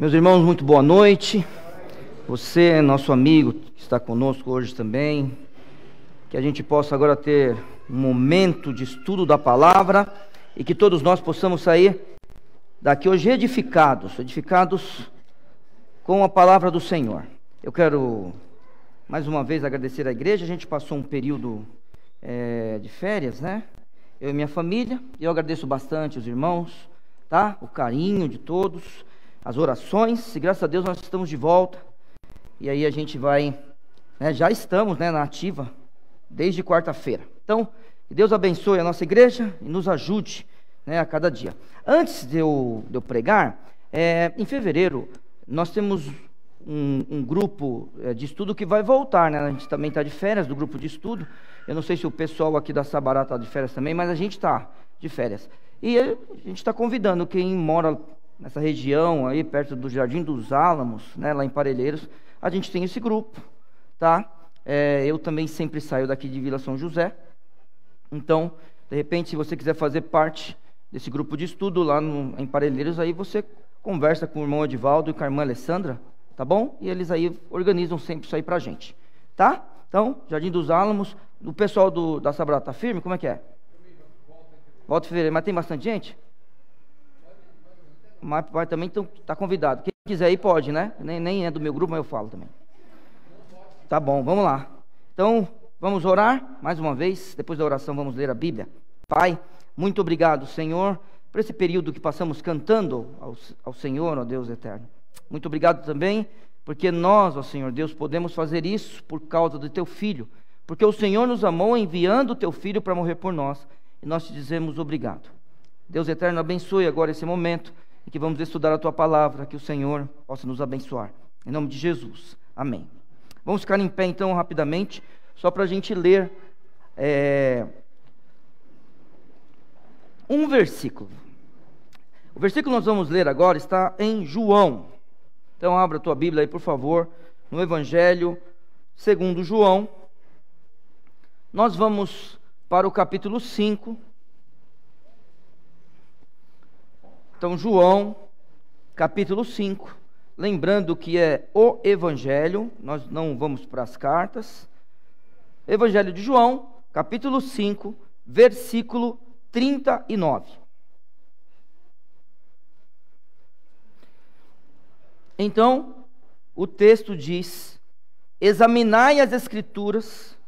Meus irmãos, muito boa noite. Você, nosso amigo, que está conosco hoje também, que a gente possa agora ter um momento de estudo da palavra e que todos nós possamos sair daqui hoje edificados com a palavra do Senhor. Eu quero mais uma vez agradecer à igreja. A gente passou um período de férias, né? Eu e minha família. Eu agradeço bastante os irmãos, tá? O carinho de todos, as orações, e graças a Deus nós estamos de volta. E aí a gente vai, né, já estamos, né, na ativa desde quarta-feira. Então, que Deus abençoe a nossa igreja e nos ajude, né, a cada dia. Antes de eu pregar, em fevereiro nós temos um grupo de estudo que vai voltar, né? A gente também está de férias do grupo de estudo. Eu não sei se o pessoal aqui da Sabará está de férias também, mas a gente está de férias. E a gente está convidando quem mora nessa região aí, perto do Jardim dos Álamos, né, lá em Parelheiros, a gente tem esse grupo, tá? Eu também sempre saio daqui de Vila São José. Então, de repente, se você quiser fazer parte desse grupo de estudo lá em Parelheiros, aí você conversa com o irmão Edivaldo e com a irmã Alessandra, tá bom? E eles aí organizam sempre isso aí pra gente, tá? Então, Jardim dos Álamos, o pessoal da Sabará tá firme? Como é que é? Volta em fevereiro, mas tem bastante gente? Mas vai também, então tá convidado. Quem quiser ir pode, né? Nem é do meu grupo, mas eu falo também. Tá bom, vamos lá. Então, vamos orar mais uma vez. Depois da oração, vamos ler a Bíblia. Pai, muito obrigado, Senhor, por esse período que passamos cantando ao Senhor, ó Deus eterno. Muito obrigado também, porque nós, ó Senhor Deus, podemos fazer isso por causa do Teu Filho. Porque o Senhor nos amou enviando o Teu Filho para morrer por nós. E nós te dizemos obrigado. Deus eterno, abençoe agora esse momento em que vamos estudar a Tua palavra, que o Senhor possa nos abençoar. Em nome de Jesus. Amém. Vamos ficar em pé então rapidamente, só para a gente ler um versículo. O versículo que nós vamos ler agora está em João. Então abra a tua Bíblia aí, por favor, no Evangelho segundo João. Nós vamos para o capítulo 5. Então, João, capítulo 5, lembrando que é o Evangelho, nós não vamos para as cartas. Evangelho de João, capítulo 5, versículo 39. Então, o texto diz: examinai as Escrituras,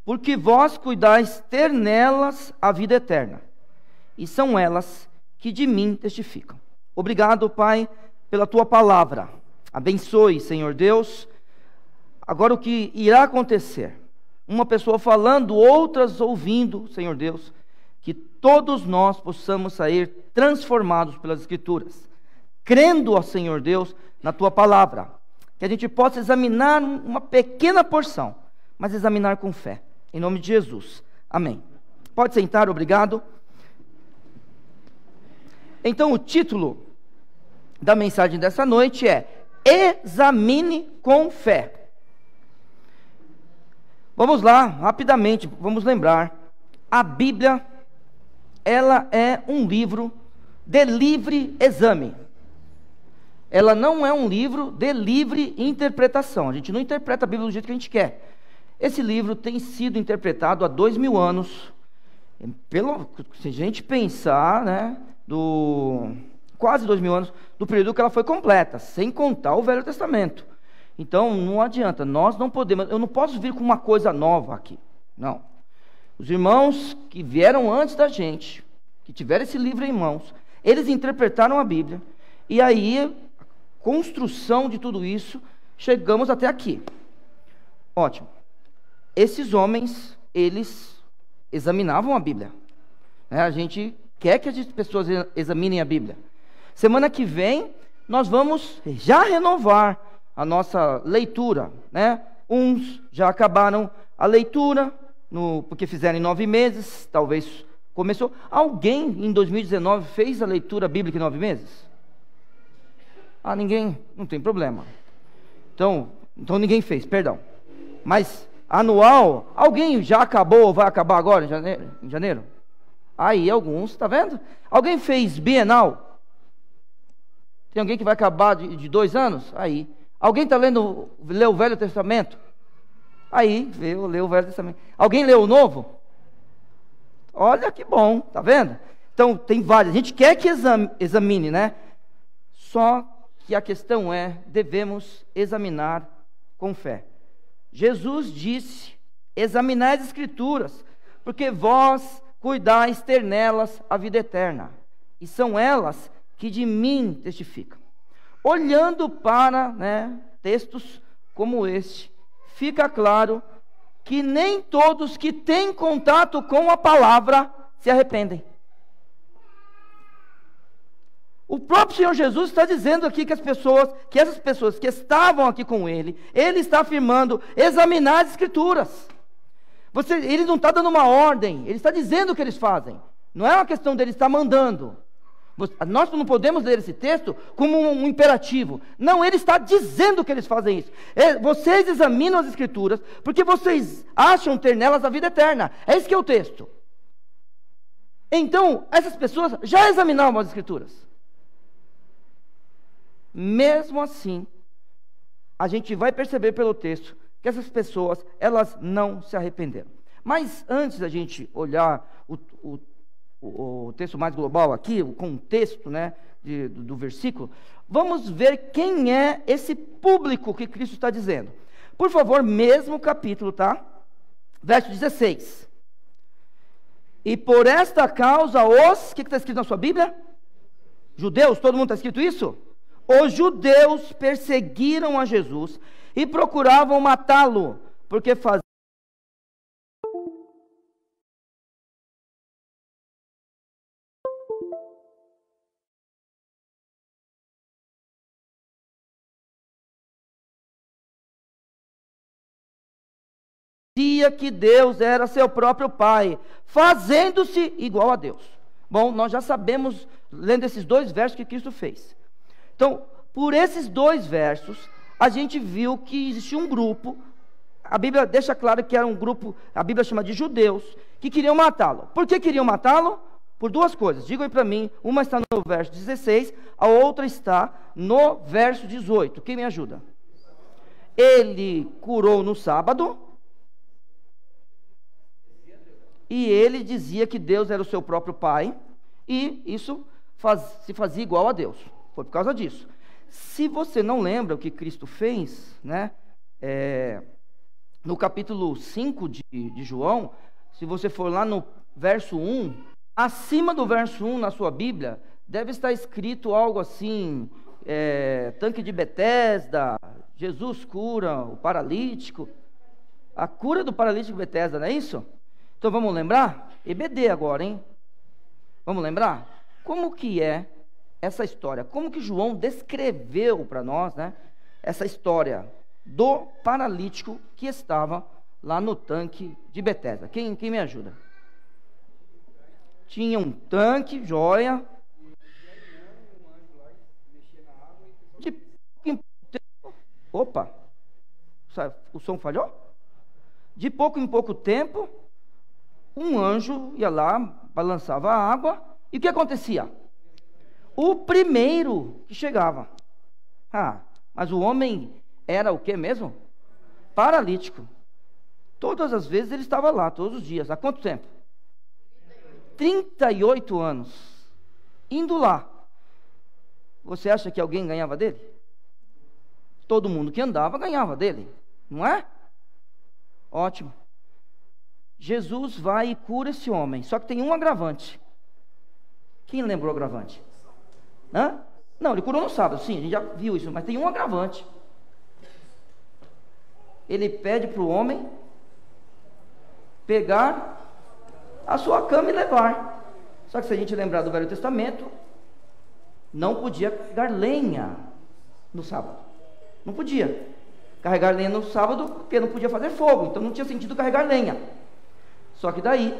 porque vós cuidais ter nelas a vida eterna, e são elas que de mim testificam. Obrigado, Pai, pela Tua palavra. Abençoe, Senhor Deus, agora o que irá acontecer. Uma pessoa falando, outras ouvindo, Senhor Deus, que todos nós possamos sair transformados pelas Escrituras, crendo, ó Senhor Deus, na Tua palavra. Que a gente possa examinar uma pequena porção, mas examinar com fé. Em nome de Jesus. Amém. Pode sentar, obrigado. Então, o título da mensagem dessa noite é: examine com fé. Vamos lá, rapidamente, vamos lembrar. A Bíblia, ela é um livro de livre exame. Ela não é um livro de livre interpretação. A gente não interpreta a Bíblia do jeito que a gente quer. Esse livro tem sido interpretado há 2000 anos. Se a gente pensar, né, quase 2000 anos, do período que ela foi completa, sem contar o Velho Testamento. Então, não adianta, nós não podemos, eu não posso vir com uma coisa nova aqui, não. Os irmãos que vieram antes da gente, que tiveram esse livro em mãos, eles interpretaram a Bíblia, e aí, a construção de tudo isso, chegamos até aqui. Ótimo. Esses homens, eles examinavam a Bíblia, né? A gente quer que as pessoas examinem a Bíblia. Semana que vem, nós vamos já renovar a nossa leitura, né? Uns já acabaram a leitura, porque fizeram em 9 meses, talvez começou. Alguém em 2019 fez a leitura bíblica em 9 meses? Ninguém? Não tem problema. Então ninguém fez, perdão. Mas anual, alguém já acabou ou vai acabar agora em janeiro? Aí alguns, tá vendo? Alguém fez bienal? Tem alguém que vai acabar de 2 anos? Aí. Alguém está leu o Velho Testamento? Aí, leu o Velho Testamento. Alguém leu o Novo? Olha que bom, tá vendo? Então, tem vários. A gente quer que examine, né? Só que a questão é, devemos examinar com fé. Jesus disse, examinai as Escrituras, porque vós cuidais ter nelas a vida eterna, e são elas que de mim testificam. Olhando para, textos como este, fica claro que nem todos que têm contato com a palavra se arrependem. O próprio Senhor Jesus está dizendo aqui que essas pessoas que estavam aqui com Ele está afirmando, examinar as Escrituras. Ele não está dando uma ordem, Ele está dizendo o que eles fazem. Não é uma questão dele estar mandando. Nós não podemos ler esse texto como um imperativo. Não, Ele está dizendo que eles fazem isso. Vocês examinam as Escrituras, porque vocês acham ter nelas a vida eterna. É isso que é o texto. Então, essas pessoas já examinavam as Escrituras. Mesmo assim, a gente vai perceber pelo texto que essas pessoas, elas não se arrependeram. Mas antes da gente olhar o texto mais global aqui, o contexto, do versículo, vamos ver quem é esse público que Cristo está dizendo. Por favor, mesmo capítulo, tá? Verso 16. E por esta causa o que está escrito na sua Bíblia? Judeus, todo mundo está escrito isso? Os judeus perseguiram a Jesus e procuravam matá-lo, porque faziam que Deus era seu próprio Pai, fazendo-se igual a Deus. Bom, nós já sabemos, lendo esses 2 versos, que Cristo fez. Então, por esses 2 versos, a gente viu que existia um grupo, a Bíblia deixa claro que era um grupo, a Bíblia chama de judeus, que queriam matá-lo. Por que queriam matá-lo? Por 2 coisas, digam aí para mim, uma está no verso 16, a outra está no verso 18, quem me ajuda? Ele curou no sábado, e ele dizia que Deus era o seu próprio Pai, e isso se fazia igual a Deus. Foi por causa disso. Se você não lembra o que Cristo fez, no capítulo 5 de João, se você for lá no verso 1, acima do verso 1 na sua Bíblia, deve estar escrito algo assim, tanque de Betesda, Jesus cura o paralítico, a cura do paralítico de Betesda, não é isso? Então vamos lembrar? EBD agora, hein? Vamos lembrar? Como que é essa história? Como que João descreveu para nós, essa história do paralítico que estava lá no tanque de Betesda? Quem me ajuda? Tinha um tanque, joia. De pouco em pouco tempo. Opa! O som falhou? De pouco em pouco tempo, um anjo ia lá, balançava a água, e o que acontecia? O primeiro que chegava. Mas o homem era o que mesmo? Paralítico. Todas as vezes ele estava lá, todos os dias. Há quanto tempo? 38 anos. Indo lá. Você acha que alguém ganhava dele? Todo mundo que andava ganhava dele, não é? Ótimo. Jesus vai e cura esse homem. Só que tem um agravante. Quem lembrou o agravante? Não, ele curou no sábado, sim, a gente já viu isso, mas tem um agravante. Ele pede para o homem pegar a sua cama e levar. Só que se a gente lembrar do Velho Testamento, não podia carregar lenha no sábado. Não podia carregar lenha no sábado, porque não podia fazer fogo, então não tinha sentido carregar lenha. Só que daí,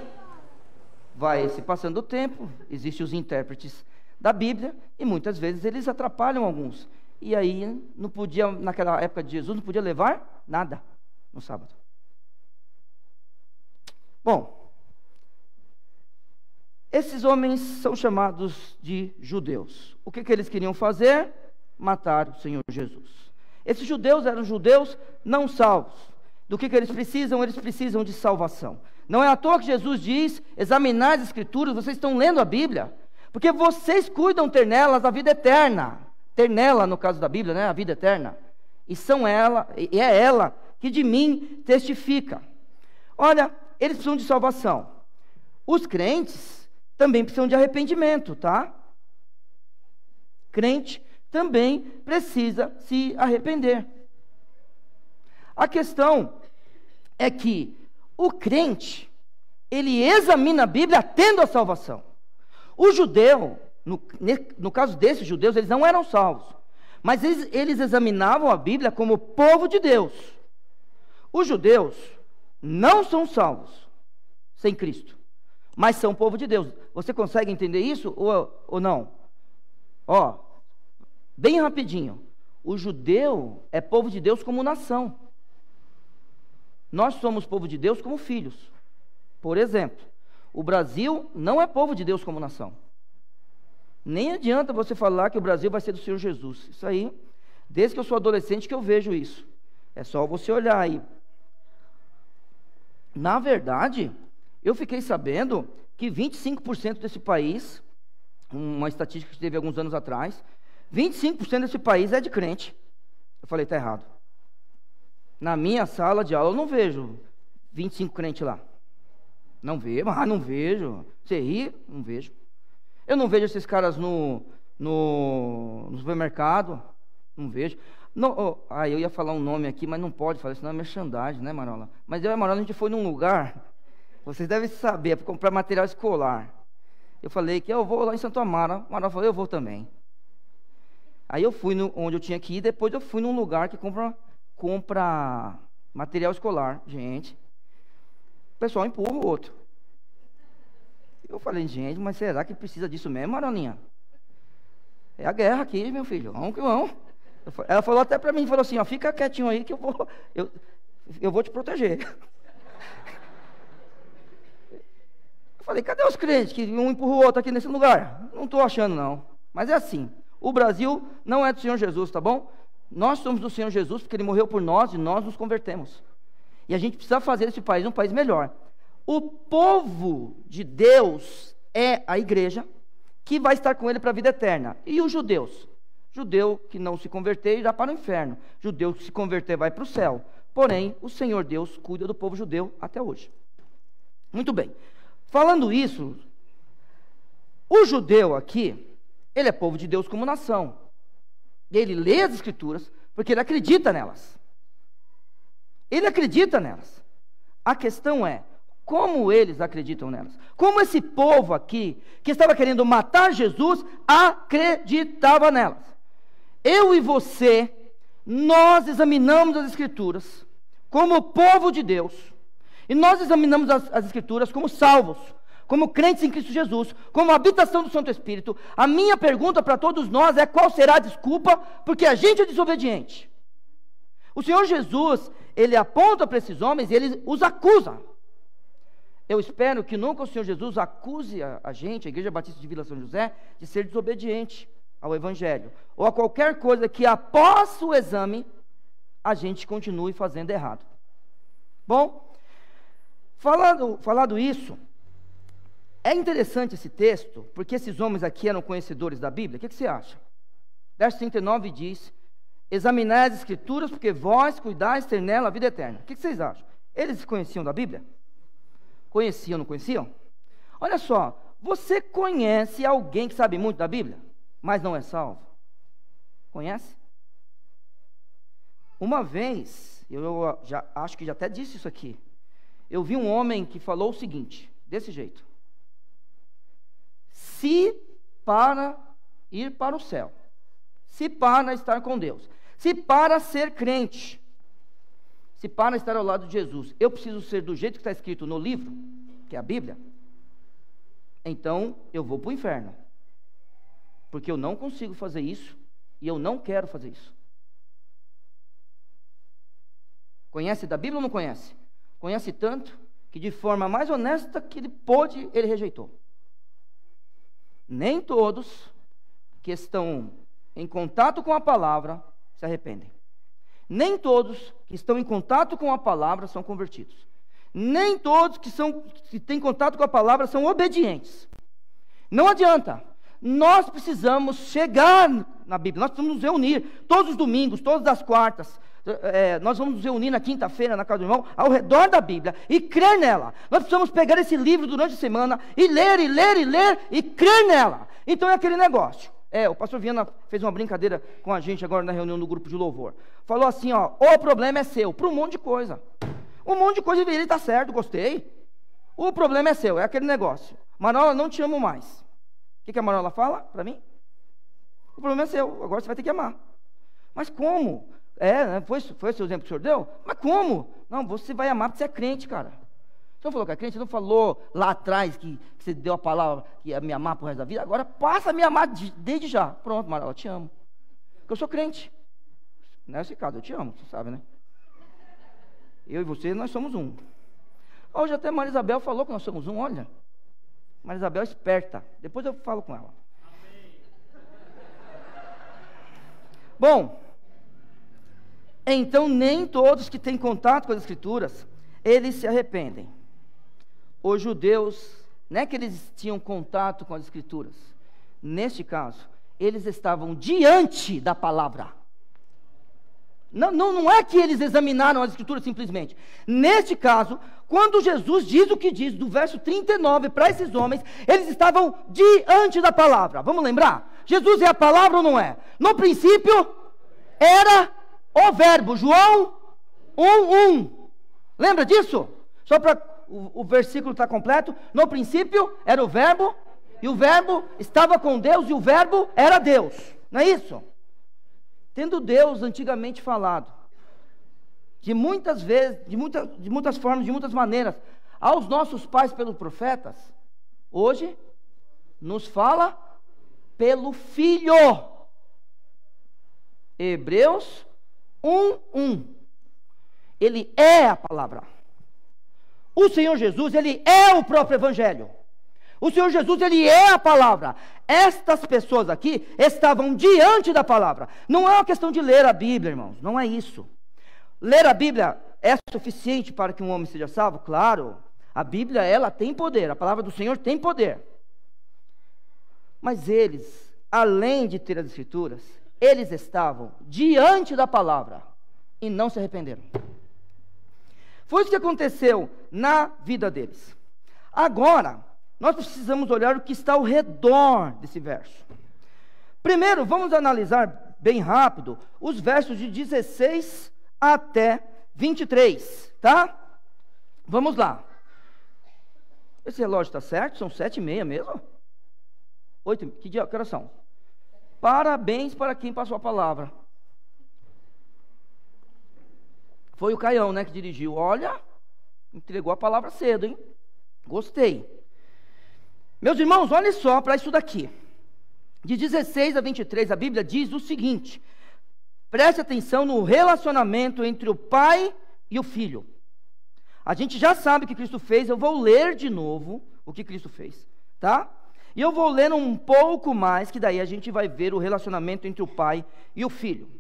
vai se passando o tempo, existem os intérpretes da Bíblia, e muitas vezes eles atrapalham alguns. E aí, não podia, naquela época de Jesus, não podia levar nada no sábado. Bom, esses homens são chamados de judeus. O que eles queriam fazer? matar o Senhor Jesus. Esses judeus eram judeus não salvos. Do que eles precisam? Eles precisam de salvação. Não é à toa que Jesus diz: examinar as Escrituras, vocês estão lendo a Bíblia, porque vocês cuidam ter nelas a vida eterna. Ter nela, no caso da Bíblia, né, a vida eterna. E é ela que de mim testifica. Olha, eles precisam de salvação. Os crentes também precisam de arrependimento, tá? Crente também precisa se arrepender. A questão é que o crente, ele examina a Bíblia tendo a salvação. O judeu, no caso desses judeus, eles não eram salvos, mas eles examinavam a Bíblia como povo de Deus. Os judeus não são salvos sem Cristo, mas são povo de Deus. Você consegue entender isso ou não? Ó, bem rapidinho. O judeu é povo de Deus como nação. Nós somos povo de Deus como filhos. Por exemplo, o Brasil não é povo de Deus como nação. Nem adianta você falar que o Brasil vai ser do Senhor Jesus. Isso aí, desde que eu sou adolescente que eu vejo isso. É só você olhar aí. Na verdade, eu fiquei sabendo que 25% desse país, uma estatística que teve alguns anos atrás, 25% desse país é de crente. Eu falei, está errado. Na minha sala de aula eu não vejo 25 crentes lá. Não vejo, não vejo. Você ri? Não vejo. Eu não vejo esses caras no supermercado. Não vejo. Não, eu ia falar um nome aqui, mas não pode falar, senão é merchandising, né, Marola? Mas eu e a Marola, a gente foi num lugar, vocês devem saber, é para comprar material escolar. Eu falei que eu vou lá em Santo Amaro. A Marola falou, eu vou também. Aí eu fui onde eu tinha que ir, depois eu fui num lugar que compra material escolar. Gente, o pessoal empurra o outro. Eu falei, gente, mas será que precisa disso mesmo, Marolinha? É a guerra aqui, meu filho, vamos que vamos. Ela falou até para mim, falou assim, ó, fica quietinho aí que eu vou te proteger. Eu falei, cadê os crentes que um empurra o outro aqui nesse lugar? Não estou achando não, mas é assim, o Brasil não é do Senhor Jesus, tá bom? Nós somos do Senhor Jesus porque Ele morreu por nós e nós nos convertemos. E a gente precisa fazer esse país um país melhor. O povo de Deus é a igreja que vai estar com Ele para a vida eterna. E os judeus? Judeu que não se converter irá para o inferno. Judeu que se converter vai para o céu. Porém, o Senhor Deus cuida do povo judeu até hoje. Muito bem. Falando isso, o judeu aqui, ele é povo de Deus como nação. Ele lê as Escrituras porque ele acredita nelas. Ele acredita nelas. A questão é, como eles acreditam nelas? Como esse povo aqui, que estava querendo matar Jesus, acreditava nelas? Eu e você, nós examinamos as Escrituras como povo de Deus. E nós examinamos as Escrituras como salvos, como crentes em Cristo Jesus, como habitação do Santo Espírito. A minha pergunta para todos nós é: qual será a desculpa? Porque a gente é desobediente. O Senhor Jesus, Ele aponta para esses homens e Ele os acusa. Eu espero que nunca o Senhor Jesus acuse a gente, a Igreja Batista de Vila São José, de ser desobediente ao Evangelho, ou a qualquer coisa que após o exame, a gente continue fazendo errado. Bom, falado isso, é interessante esse texto, porque esses homens aqui eram conhecedores da Bíblia. O que você acha? Verso 39 diz: examinai as Escrituras, porque vós cuidais ter nela a vida eterna. O que vocês acham? Eles conheciam da Bíblia? Conheciam, não conheciam? Olha só, você conhece alguém que sabe muito da Bíblia, mas não é salvo? Conhece? Uma vez, eu já acho que já até disse isso aqui, eu vi um homem que falou o seguinte, desse jeito: se para ir para o céu, se para estar com Deus, se para ser crente, se para estar ao lado de Jesus, eu preciso ser do jeito que está escrito no livro, que é a Bíblia, então eu vou para o inferno, porque eu não consigo fazer isso, e eu não quero fazer isso. Conhece da Bíblia ou não conhece? Conhece tanto, que de forma mais honesta que ele pôde, ele rejeitou. Nem todos que estão em contato com a palavra se arrependem. Nem todos que estão em contato com a palavra são convertidos. Nem todos que têm contato com a palavra são obedientes. Não adianta. Nós precisamos chegar na Bíblia, nós precisamos nos reunir todos os domingos, todas as quartas. Nós vamos nos reunir na quinta-feira na casa do irmão, ao redor da Bíblia, e crer nela. Nós precisamos pegar esse livro durante a semana, e ler, e ler, e ler, e crer nela. Então é aquele negócio. O pastor Viana fez uma brincadeira com a gente agora na reunião do grupo de louvor. Falou assim, o problema é seu, para um monte de coisa. Um monte de coisa ele está certo, gostei. O problema é seu, é aquele negócio. Marola, não te amo mais. O que a Marola fala para mim? O problema é seu, agora você vai ter que amar. Mas como? Foi esse o exemplo que o senhor deu? Mas como? Não, você vai amar porque você é crente, cara. O senhor falou que é crente, não falou lá atrás que você deu a palavra que ia me amar pro resto da vida? Agora passa a me amar desde já. Pronto, Marola, eu te amo. Porque eu sou crente. Nesse caso, eu te amo, você sabe, né? Eu e você, nós somos um. Hoje até Maria Isabel falou que nós somos um, olha. Maria Isabel é esperta. Depois eu falo com ela. Bom, então nem todos que têm contato com as Escrituras, eles se arrependem. Os judeus, não é que eles tinham contato com as Escrituras. Neste caso, eles estavam diante da palavra. Não é que eles examinaram as Escrituras simplesmente. Neste caso, quando Jesus diz o que diz, do verso 39 para esses homens, eles estavam diante da palavra. Vamos lembrar? Jesus é a palavra ou não é? No princípio, era o verbo. João 1:1. Lembra disso? Só para o versículo estar completo. No princípio, era o verbo, e o verbo estava com Deus, e o verbo era Deus. Não é isso? Tendo Deus antigamente falado, de muitas vezes, de muitas formas, de muitas maneiras, aos nossos pais pelos profetas, hoje nos fala pelo Filho. Hebreus 1:1. Ele é a palavra. O Senhor Jesus, ele é o próprio Evangelho. O Senhor Jesus, ele é a palavra. Estas pessoas aqui estavam diante da palavra. Não é uma questão de ler a Bíblia, irmãos. Não é isso. Ler a Bíblia é suficiente para que um homem seja salvo? Claro. A Bíblia, ela tem poder. A palavra do Senhor tem poder. Mas eles, além de ter as Escrituras, eles estavam diante da palavra e não se arrependeram. Foi isso que aconteceu na vida deles. Agora, nós precisamos olhar o que está ao redor desse verso. Primeiro, vamos analisar bem rápido os versos de 16 até 23, tá? Vamos lá. Esse relógio está certo? São 7:30 mesmo? 8, que horas são? Parabéns para quem passou a palavra. Foi o Caião, né, que dirigiu. Olha, entregou a palavra cedo, hein? Gostei. Meus irmãos, olhem só para isso daqui. De 16 a 23, a Bíblia diz o seguinte: preste atenção no relacionamento entre o pai e o filho. A gente já sabe o que Cristo fez, eu vou ler de novo o que Cristo fez, tá? E eu vou ler um pouco mais, que daí a gente vai ver o relacionamento entre o pai e o filho.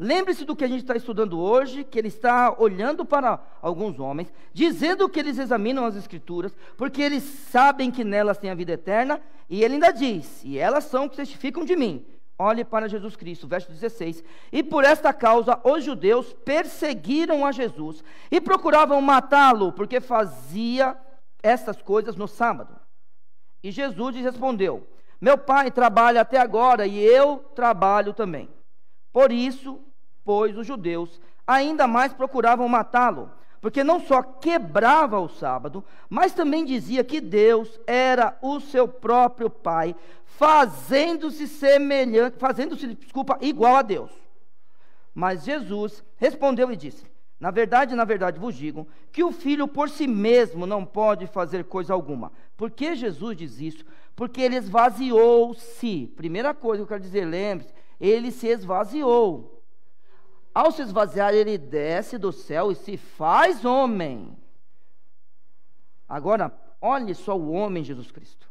Lembre-se do que a gente está estudando hoje, que ele está olhando para alguns homens, dizendo que eles examinam as Escrituras, porque eles sabem que nelas tem a vida eterna, e ele ainda diz, e elas são que testificam de mim. Olhe para Jesus Cristo, verso 16. E por esta causa os judeus perseguiram a Jesus e procuravam matá-lo, porque fazia essas coisas no sábado. E Jesus lhes respondeu: meu pai trabalha até agora e eu trabalho também. Por isso, pois, os judeus ainda mais procuravam matá-lo, porque não só quebrava o sábado, mas também dizia que Deus era o seu próprio pai, fazendo-se igual a Deus. Mas Jesus respondeu e disse: na verdade vos digo, que o filho por si mesmo não pode fazer coisa alguma. Por que Jesus diz isso? Porque ele esvaziou-se. Primeira coisa que eu quero dizer, lembre-se, ele se esvaziou. Ao se esvaziar, ele desce do céu e se faz homem. Agora, olhe só o homem Jesus Cristo.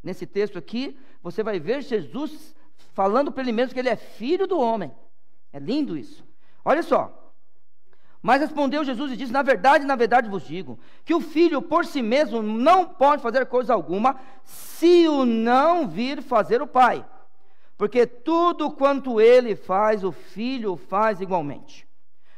Nesse texto aqui, você vai ver Jesus falando para ele mesmo que ele é filho do homem. É lindo isso. Olha só. Mas respondeu Jesus e disse: na verdade vos digo, que o filho por si mesmo não pode fazer coisa alguma, se o não vir fazer o pai. Porque tudo quanto ele faz, o filho faz igualmente.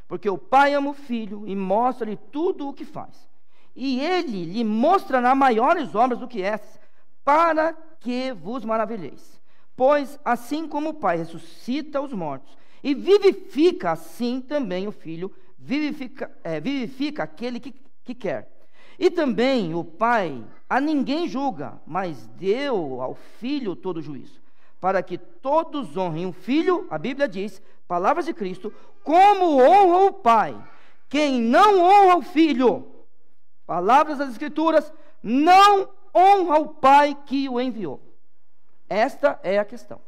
Porque o pai ama o filho e mostra-lhe tudo o que faz. E ele lhe mostrará maiores obras do que essas, para que vos maravilheis. Pois assim como o pai ressuscita os mortos e vivifica, assim também o filho vivifica aquele que quer. E também o pai a ninguém julga, mas deu ao filho todo o juízo, para que todos honrem o filho, a Bíblia diz, palavras de Cristo, como honra o pai. Quem não honra o filho, palavras das Escrituras, não honra o pai que o enviou. Esta é a questão.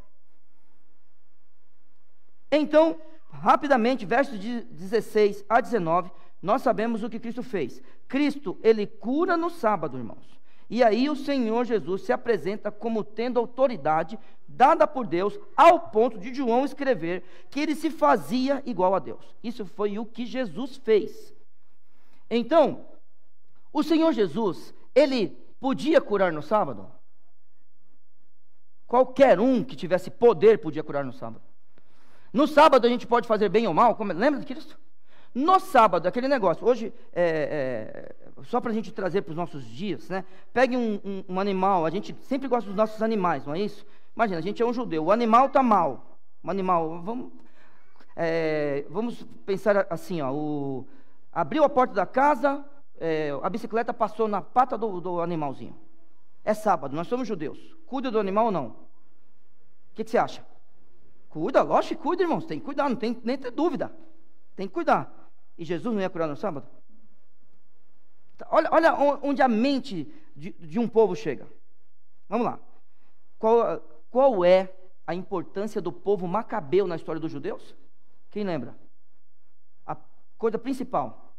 Então, rapidamente, versos de 16 a 19, nós sabemos o que Cristo fez. Cristo, ele cura no sábado, irmãos. E aí o Senhor Jesus se apresenta como tendo autoridade dada por Deus, ao ponto de João escrever que ele se fazia igual a Deus. Isso foi o que Jesus fez. Então, o Senhor Jesus, ele podia curar no sábado? Qualquer um que tivesse poder podia curar no sábado. No sábado a gente pode fazer bem ou mal, lembra de Cristo? No sábado, aquele negócio, hoje, só para a gente trazer para os nossos dias, né? Pegue um animal, a gente sempre gosta dos nossos animais, não é isso? Imagina, a gente é um judeu, o animal está mal. O animal, vamos pensar assim, ó, abriu a porta da casa, a bicicleta passou na pata do animalzinho. É sábado, nós somos judeus. Cuida do animal ou não? O que você acha? Cuida, lógico que cuida, irmãos. Tem que cuidar, não tem nem ter dúvida. Tem que cuidar. E Jesus não ia curar no sábado? Olha onde a mente de um povo chega. Vamos lá. Qual é a importância do povo macabeu na história dos judeus? Quem lembra? A coisa principal.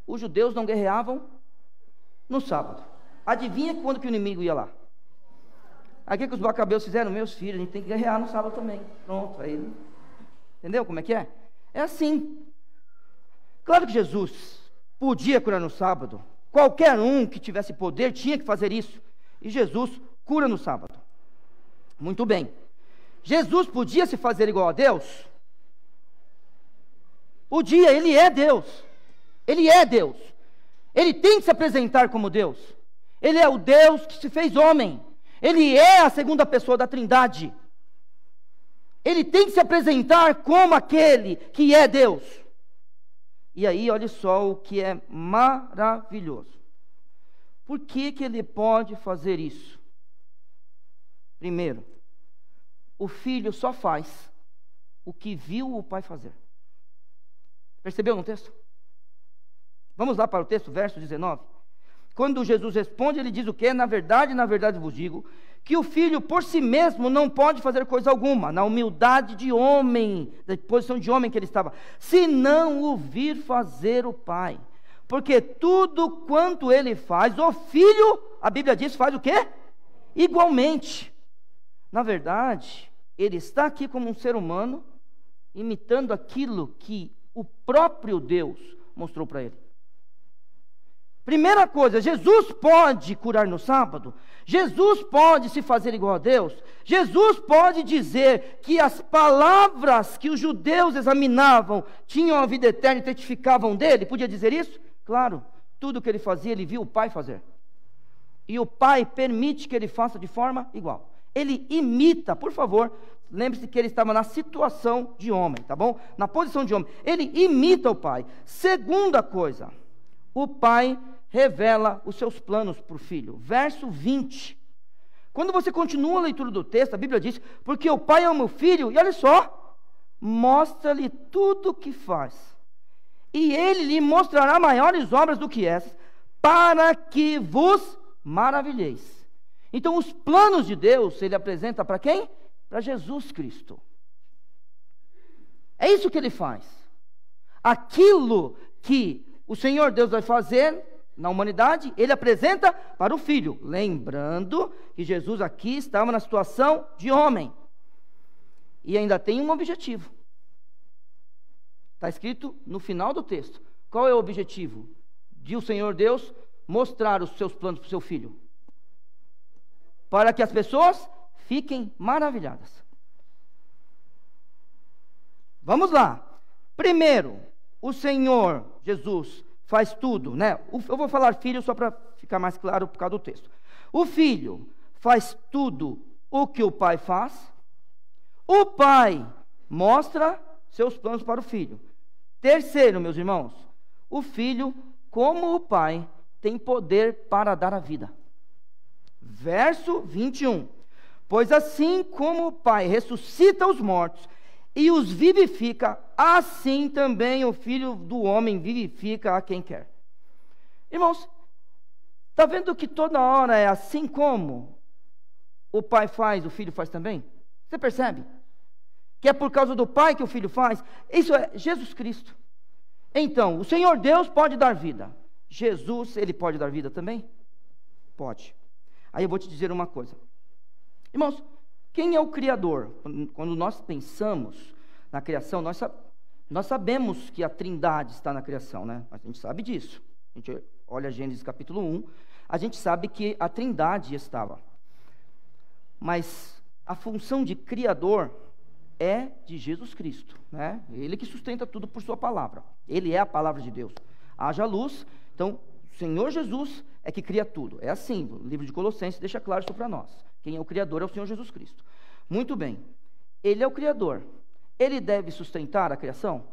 Os judeus não guerreavam no sábado. Adivinha quando que o inimigo ia lá? Aí o que os macabeus fizeram? Meus filhos, a gente tem que guerrear no sábado também. Pronto, aí. Entendeu como é que é? É assim. Claro que Jesus podia curar no sábado. Qualquer um que tivesse poder tinha que fazer isso. E Jesus cura no sábado. Muito bem. Jesus podia se fazer igual a Deus? Podia, ele é Deus. Ele é Deus. Ele tem que se apresentar como Deus. Ele é o Deus que se fez homem. Ele é a segunda pessoa da Trindade. Ele tem que se apresentar como aquele que é Deus. E aí, olha só o que é maravilhoso. Por que ele pode fazer isso? Primeiro, o filho só faz o que viu o pai fazer. Percebeu no texto? Vamos lá para o texto, verso 19. Quando Jesus responde, ele diz o quê? Na verdade vos digo, que o filho por si mesmo não pode fazer coisa alguma, na humildade de homem, da posição de homem que ele estava, se não o vir fazer o pai. Porque tudo quanto ele faz, o filho, a Bíblia diz, faz o quê? Igualmente. Na verdade, ele está aqui como um ser humano, imitando aquilo que o próprio Deus mostrou para ele. Primeira coisa, Jesus pode curar no sábado? Jesus pode se fazer igual a Deus? Jesus pode dizer que as palavras que os judeus examinavam tinham a vida eterna e testificavam dele? Podia dizer isso? Claro, tudo que ele fazia, ele viu o Pai fazer. E o Pai permite que ele faça de forma igual. Ele imita, por favor, lembre-se que ele estava na situação de homem, tá bom? Na posição de homem. Ele imita o Pai. Segunda coisa, o Pai revela os seus planos para o filho. Verso 20. Quando você continua a leitura do texto, a Bíblia diz, porque o pai ama o filho, e olha só, mostra-lhe tudo o que faz. E ele lhe mostrará maiores obras do que essas, para que vos maravilheis. Então os planos de Deus, ele apresenta para quem? Para Jesus Cristo. É isso que ele faz. Aquilo que o Senhor Deus vai fazer na humanidade, ele apresenta para o filho, lembrando que Jesus aqui estava na situação de homem, E ainda tem um objetivo. Está escrito no final do texto. Qual é o objetivo? De o Senhor Deus mostrar os seus planos para o seu filho. Para que as pessoas fiquem maravilhadas. Vamos lá. Primeiro, o Senhor Jesus faz tudo, né? Eu vou falar filho só para ficar mais claro por causa do texto. O filho faz tudo o que o pai faz. O pai mostra seus planos para o filho. Terceiro, meus irmãos, o filho, como o pai, tem poder para dar a vida. Verso 21. Pois assim como o pai ressuscita os mortos e os vivifica, assim também o Filho do homem vivifica a quem quer. Irmãos, está vendo que toda hora é assim como o pai faz, o filho faz também? Você percebe? Que é por causa do pai que o filho faz? Isso é Jesus Cristo. Então, o Senhor Deus pode dar vida. Jesus, ele pode dar vida também? Pode. Aí eu vou te dizer uma coisa. Irmãos, quem é o Criador? Quando nós pensamos na criação, nós sabemos que a Trindade está na criação, né? A gente sabe disso. A gente olha Gênesis capítulo 1, a gente sabe que a Trindade estava. Mas a função de Criador é de Jesus Cristo, né? Ele que sustenta tudo por sua palavra. Ele é a palavra de Deus. Haja luz, então o Senhor Jesus é que cria tudo. É assim, o livro de Colossenses deixa claro isso para nós. Quem é o Criador é o Senhor Jesus Cristo. Muito bem, Ele é o Criador. Ele deve sustentar a criação?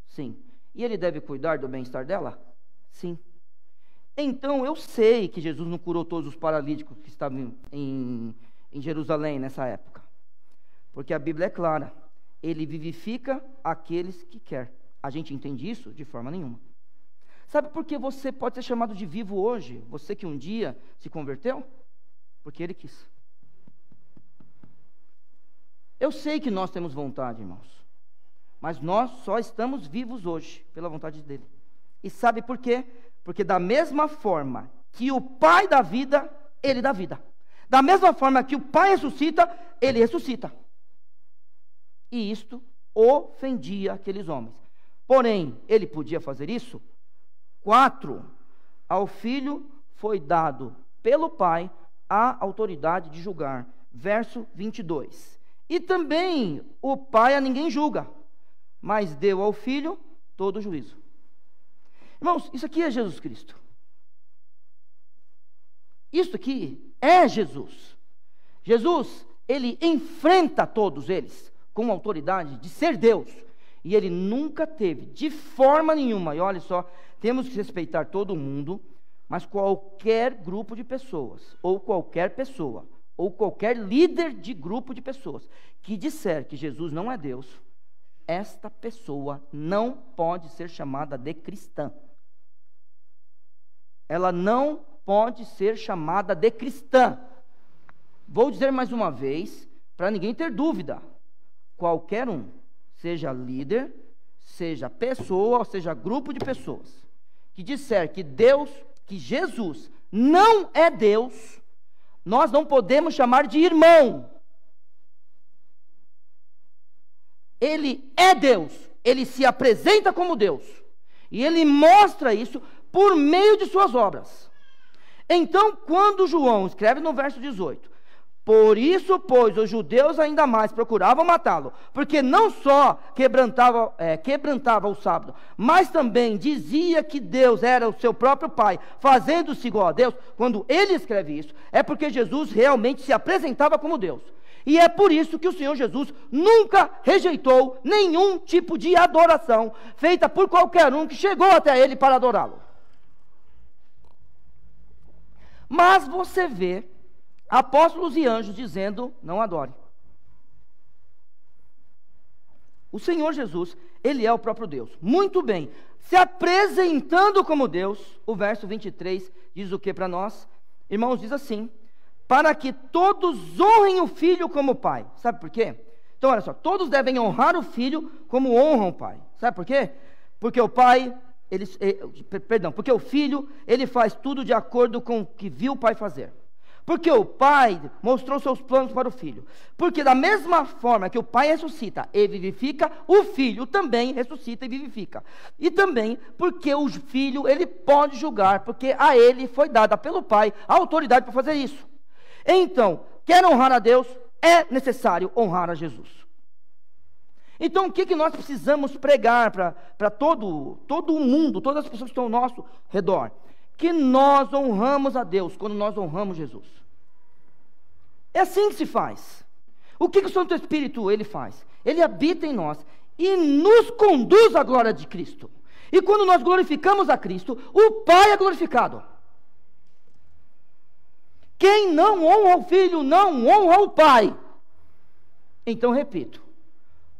Sim. E Ele deve cuidar do bem-estar dela? Sim. Então, eu sei que Jesus não curou todos os paralíticos que estavam em Jerusalém nessa época. Porque a Bíblia é clara. Ele vivifica aqueles que quer. A gente entende isso? De forma nenhuma. Sabe por que você pode ser chamado de vivo hoje? Você que um dia se converteu? Porque Ele quis. Eu sei que nós temos vontade, irmãos. Mas nós só estamos vivos hoje pela vontade dEle. E sabe por quê? Porque da mesma forma que o Pai dá vida, Ele dá vida. Da mesma forma que o Pai ressuscita, Ele ressuscita. E isto ofendia aqueles homens. Porém, Ele podia fazer isso? 4. Ao Filho foi dado pelo Pai a autoridade de julgar. Verso 22. E também o Pai a ninguém julga, mas deu ao Filho todo o juízo. Irmãos, isso aqui é Jesus Cristo. Isso aqui é Jesus. Jesus, Ele enfrenta todos eles com a autoridade de ser Deus. E Ele nunca teve, de forma nenhuma, e olha só, temos que respeitar todo mundo, mas qualquer grupo de pessoas, ou qualquer pessoa, ou qualquer líder de grupo de pessoas, que disser que Jesus não é Deus, esta pessoa não pode ser chamada de cristã. Ela não pode ser chamada de cristã. Vou dizer mais uma vez, para ninguém ter dúvida. Qualquer um, seja líder, seja pessoa, ou seja grupo de pessoas, que disser que Deus, que Jesus não é Deus, nós não podemos chamar de irmão. Ele é Deus, Ele se apresenta como Deus, e Ele mostra isso por meio de suas obras. Então, quando João escreve no verso 18, por isso, pois, os judeus ainda mais procuravam matá-lo, porque não só quebrantava o sábado, mas também dizia que Deus era o seu próprio Pai, fazendo-se igual a Deus. Quando ele escreve isso, é porque Jesus realmente se apresentava como Deus. E é por isso que o Senhor Jesus nunca rejeitou nenhum tipo de adoração feita por qualquer um que chegou até ele para adorá-lo. Mas você vê apóstolos e anjos dizendo, não adore. O Senhor Jesus, Ele é o próprio Deus. Muito bem, se apresentando como Deus, o verso 23 diz o que para nós? Irmãos, diz assim, para que todos honrem o Filho como Pai. Sabe por quê? Então, olha só, todos devem honrar o Filho como honram o Pai. Sabe por quê? Porque o Pai, porque o Filho, ele faz tudo de acordo com o que viu o Pai fazer. Porque o Pai mostrou seus planos para o Filho. Porque da mesma forma que o Pai ressuscita e vivifica, o Filho também ressuscita e vivifica. E também porque o Filho, ele pode julgar, porque a ele foi dada pelo Pai a autoridade para fazer isso. Então, quer honrar a Deus, é necessário honrar a Jesus. Então, o que nós precisamos pregar para todo o mundo, todas as pessoas que estão ao nosso redor? Que nós honramos a Deus quando nós honramos Jesus. É assim que se faz. O que o Santo Espírito ele faz? Ele habita em nós e nos conduz à glória de Cristo. E quando nós glorificamos a Cristo, o Pai é glorificado. Quem não honra o Filho, não honra o Pai. Então, repito,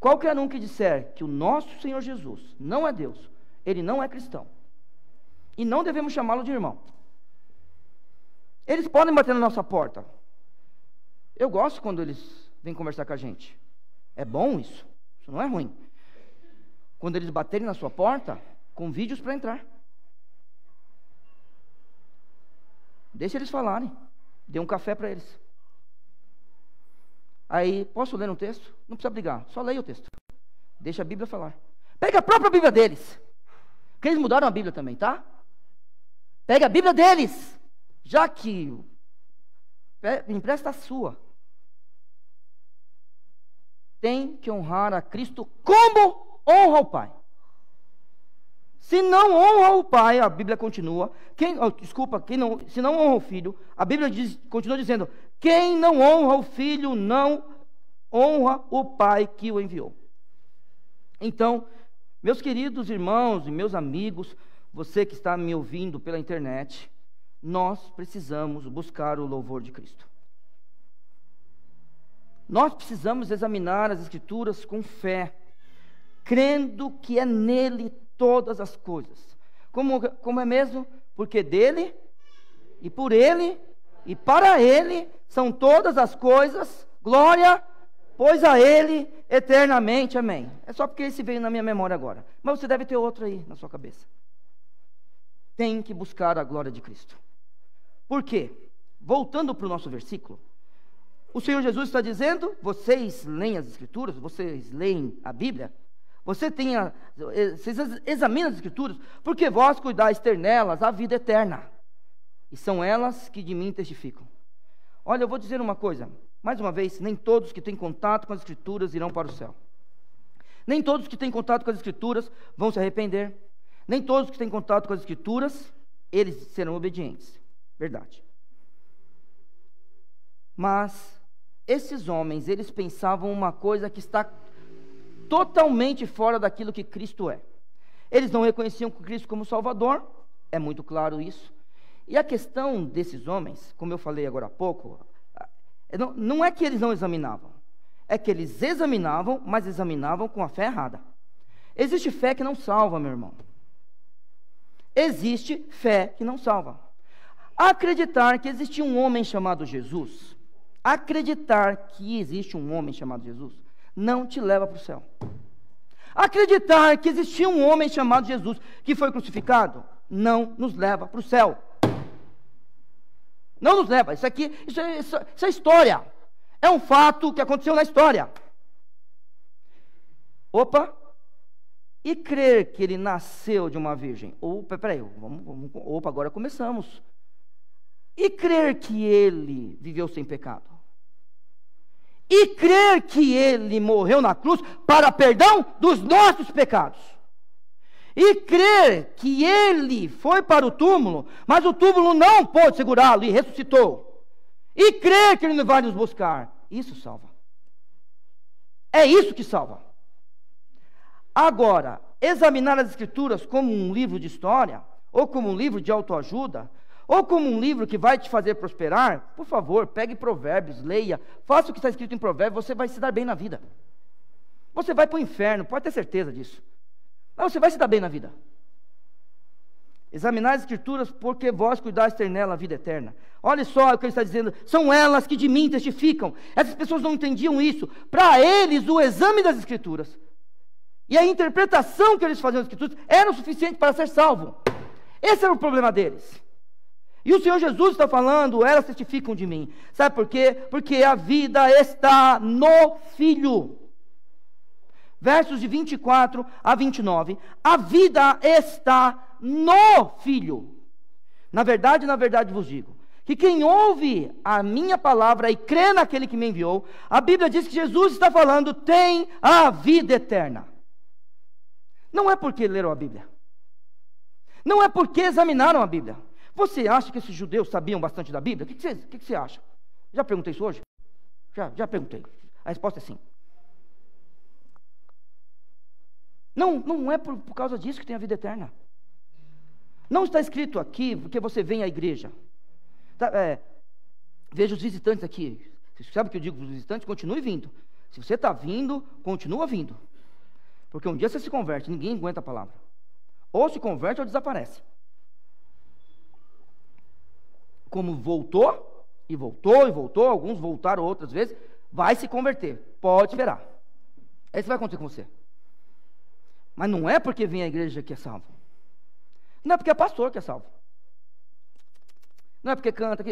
qualquer um que disser que o nosso Senhor Jesus não é Deus, ele não é cristão. E não devemos chamá-lo de irmão. Eles podem bater na nossa porta. Eu gosto quando eles vêm conversar com a gente. É bom isso. Isso não é ruim. Quando eles baterem na sua porta, convide-os para entrar. Deixa eles falarem. Dê um café para eles. Aí, posso ler um texto? Não precisa brigar, só leia o texto. Deixa a Bíblia falar. Pega a própria Bíblia deles. Porque eles mudaram a Bíblia também, tá? Pega a Bíblia deles. Já que empresta a sua. Tem que honrar a Cristo como honra o Pai. Se não honra o Pai, a Bíblia continua. Se não honra o Filho, a Bíblia continua dizendo: quem não honra o Filho não honra o Pai que o enviou. Então, meus queridos irmãos e meus amigos, você que está me ouvindo pela internet, nós precisamos buscar o louvor de Cristo. Nós precisamos examinar as Escrituras com fé, crendo que é nele todas as coisas. Como é mesmo? Porque dele, e por ele, e para ele, são todas as coisas, glória, pois a ele, eternamente, amém. É só porque esse veio na minha memória agora. Mas você deve ter outro aí na sua cabeça. Tem que buscar a glória de Cristo. Por quê? Voltando para o nosso versículo, o Senhor Jesus está dizendo: vocês leem as Escrituras, vocês leem a Bíblia, vocês examinam as Escrituras, porque vós cuidais ter nelas a vida eterna, e são elas que de mim testificam. Olha, eu vou dizer uma coisa, mais uma vez: nem todos que têm contato com as Escrituras irão para o céu. Nem todos que têm contato com as Escrituras vão se arrepender. Nem todos que têm contato com as Escrituras, eles serão obedientes. Verdade. Mas esses homens, eles pensavam uma coisa que está totalmente fora daquilo que Cristo é. Eles não reconheciam Cristo como Salvador, é muito claro isso. E a questão desses homens, como eu falei agora há pouco, não é que eles não examinavam, é que eles examinavam, mas examinavam com a fé errada. Existe fé que não salva, meu irmão. Existe fé que não salva. Acreditar que existe um homem chamado Jesus, não te leva para o céu. Acreditar que existia um homem chamado Jesus que foi crucificado, não nos leva para o céu. Não nos leva. Isso é história. É um fato que aconteceu na história. Opa! E crer que ele nasceu de uma virgem? Opa, agora começamos. E crer que ele viveu sem pecado? E crer que ele morreu na cruz para perdão dos nossos pecados? E crer que ele foi para o túmulo, mas o túmulo não pôde segurá-lo e ressuscitou? E crer que ele vai nos buscar? Isso salva. É isso que salva. Agora, examinar as Escrituras como um livro de história, ou como um livro de autoajuda, ou como um livro que vai te fazer prosperar, por favor, pegue Provérbios, leia, faça o que está escrito em Provérbios, você vai se dar bem na vida. Você vai para o inferno, pode ter certeza disso. Mas você vai se dar bem na vida. Examinar as Escrituras, porque vós cuidais ter nela a vida eterna. Olha só o que ele está dizendo: são elas que de mim testificam. Essas pessoas não entendiam isso. Para eles, o exame das Escrituras e a interpretação que eles faziam das Escrituras era o suficiente para ser salvo. Esse era o problema deles. E o Senhor Jesus está falando, elas testificam de mim. Sabe por quê? Porque a vida está no Filho. Versos de 24 a 29. A vida está no Filho. Na verdade vos digo, que quem ouve a minha palavra e crê naquele que me enviou, a Bíblia diz que Jesus está falando, tem a vida eterna. Não é porque leram a Bíblia. Não é porque examinaram a Bíblia. Você acha que esses judeus sabiam bastante da Bíblia? O que você acha? Já perguntei isso hoje? Já perguntei. A resposta é sim. Não é por causa disso que tem a vida eterna. Não está escrito aqui porque você vem à igreja. Veja os visitantes aqui. Você sabe o que eu digo para os visitantes? Continue vindo. Se você está vindo, continua vindo. Porque um dia você se converte, ninguém aguenta a palavra. Ou se converte ou desaparece. Como voltou, e voltou, e voltou, alguns voltaram outras vezes, vai se converter. Pode esperar. Isso vai acontecer com você. Mas não é porque vem à igreja que é salvo. Não é porque é pastor que é salvo. Não é porque canta,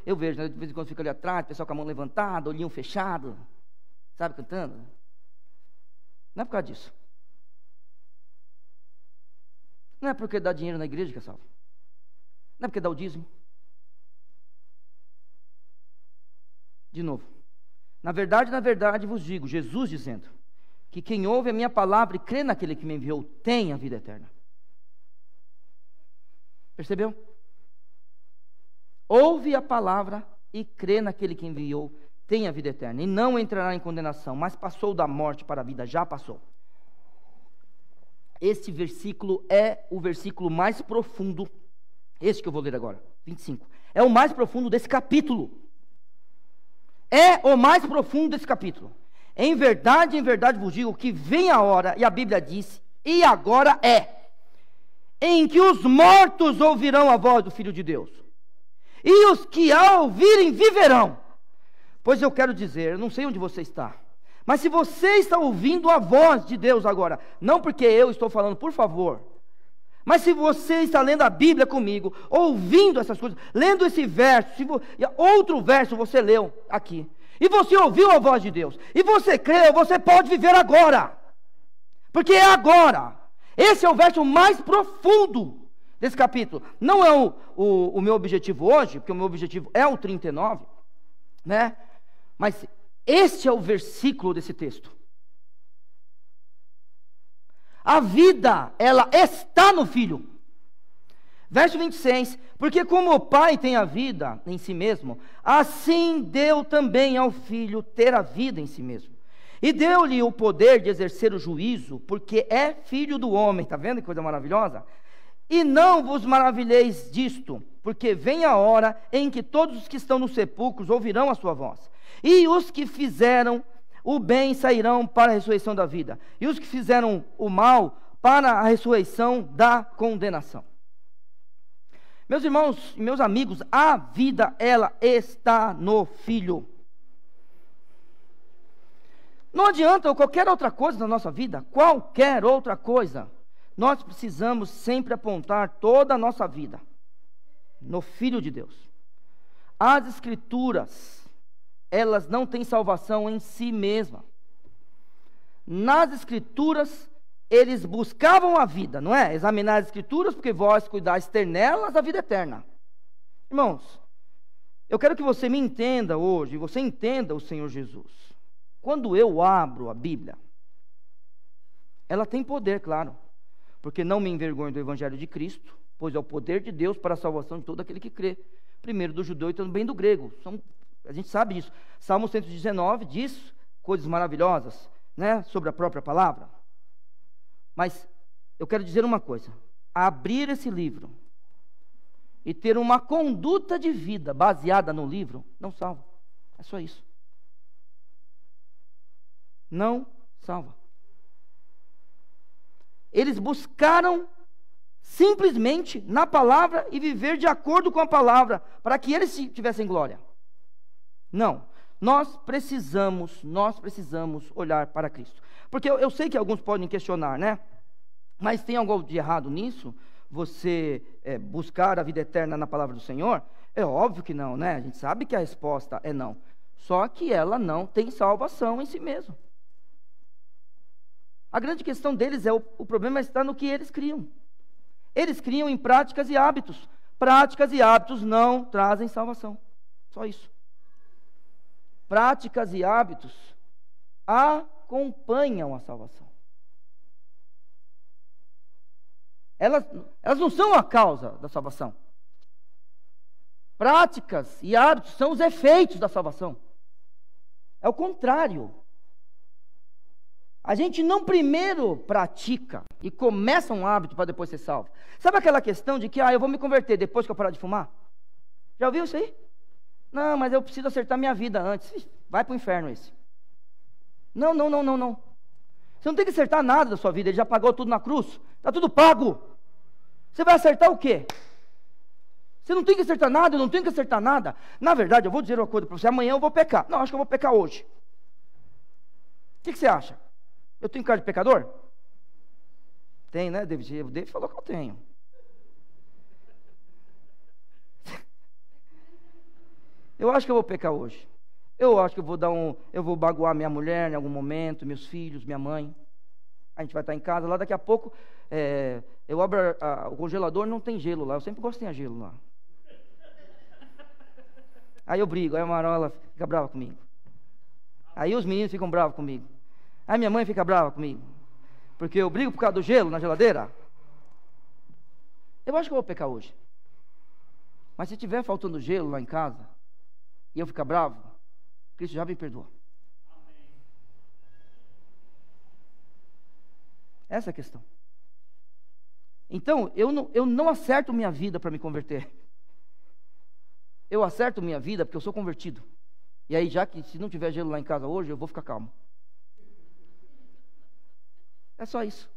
eu vejo, né, de vez em quando fica ali atrás, o pessoal com a mão levantada, olhinho fechado, sabe, cantando. Não é por causa disso. Não é porque dá dinheiro na igreja que é salvo. Não é porque dá o dízimo. De novo. Na verdade vos digo, Jesus dizendo, que quem ouve a minha palavra e crê naquele que me enviou, tem a vida eterna. Percebeu? Ouve a palavra e crê naquele que enviou, tem a vida eterna. E não entrará em condenação, mas passou da morte para a vida, já passou. Este versículo é o versículo mais profundo, esse que eu vou ler agora, 25. É o mais profundo desse capítulo. É o mais profundo desse capítulo. Em verdade vos digo que vem a hora, e a Bíblia diz, e agora é, em que os mortos ouvirão a voz do Filho de Deus, e os que a ouvirem viverão. Pois eu quero dizer, eu não sei onde você está, mas se você está ouvindo a voz de Deus agora, não porque eu estou falando, por favor, mas se você está lendo a Bíblia comigo, ouvindo essas coisas, lendo esse verso, outro verso você leu aqui, e você ouviu a voz de Deus, e você creu, você pode viver agora, porque é agora. Esse é o verso mais profundo desse capítulo. Não é o meu objetivo hoje, porque o meu objetivo é o 39, né? Mas este é o versículo desse texto. A vida, ela está no Filho. Verso 26, porque como o Pai tem a vida em si mesmo, assim deu também ao Filho ter a vida em si mesmo. E deu-lhe o poder de exercer o juízo, porque é filho do homem. Está vendo que coisa maravilhosa? E não vos maravilheis disto, porque vem a hora em que todos os que estão nos sepulcros ouvirão a sua voz. E os que fizeram o bem sairão para a ressurreição da vida, e os que fizeram o mal para a ressurreição da condenação. Meus irmãos e meus amigos, a vida, ela está no Filho. Não adianta qualquer outra coisa na nossa vida, qualquer outra coisa. Nós precisamos sempre apontar toda a nossa vida no Filho de Deus. As Escrituras, elas não têm salvação em si mesma. Nas Escrituras, eles buscavam a vida, não é? Examinar as Escrituras, porque vós cuidais ter nelas a vida eterna. Irmãos, eu quero que você me entenda hoje, você entenda o Senhor Jesus. Quando eu abro a Bíblia, ela tem poder, claro, porque não me envergonho do Evangelho de Cristo, pois é o poder de Deus para a salvação de todo aquele que crê, primeiro do judeu e também do grego. A gente sabe disso. Salmo 119 diz coisas maravilhosas, né, sobre a própria palavra. Mas eu quero dizer uma coisa: abrir esse livro e ter uma conduta de vida baseada no livro não salva. É só isso. Não salva. Eles buscaram simplesmente na palavra e viver de acordo com a palavra, para que eles tivessem glória. Não, nós precisamos olhar para Cristo. Porque eu sei que alguns podem questionar, né? Mas tem algo de errado nisso? você buscar a vida eterna na palavra do Senhor? É óbvio que não, né? A gente sabe que a resposta é não. Só que ela não tem salvação em si mesma. A grande questão deles o problema está no que eles criam. Eles criam em práticas e hábitos. Práticas e hábitos não trazem salvação. Só isso. Práticas e hábitos acompanham a salvação. Elas não são a causa da salvação. Práticas e hábitos são os efeitos da salvação. É o contrário. A gente não primeiro pratica e começa um hábito para depois ser salvo. Sabe aquela questão de que, eu vou me converter depois que eu parar de fumar? Já ouviu isso aí? Não, mas eu preciso acertar minha vida antes. Vai para o inferno esse. Não. Você não tem que acertar nada da sua vida, ele já pagou tudo na cruz. Está tudo pago. Você vai acertar o quê? Você não tem que acertar nada, eu não tenho que acertar nada. Na verdade, eu vou dizer uma coisa para você, amanhã eu vou pecar. Não, acho que eu vou pecar hoje. O que você acha? Eu tenho cara de pecador? Tem, né, David? O David falou que eu tenho. Eu acho que eu vou pecar hoje. Eu acho que eu vou bagoar minha mulher em algum momento, meus filhos, minha mãe. A gente vai estar em casa lá, daqui a pouco eu abro o congelador, não tem gelo lá. Eu sempre gostei de gelo lá. Aí eu brigo, aí a Marola fica brava comigo. Aí os meninos ficam bravos comigo. Aí minha mãe fica brava comigo. Porque eu brigo por causa do gelo na geladeira. Eu acho que eu vou pecar hoje. Mas se tiver faltando gelo lá em casa, e eu ficar bravo, Cristo já me perdoa. Essa é a questão. Então, eu não acerto minha vida para me converter. Eu acerto minha vida porque eu sou convertido. E aí, já que se não tiver gelo lá em casa hoje, eu vou ficar calmo. É só isso.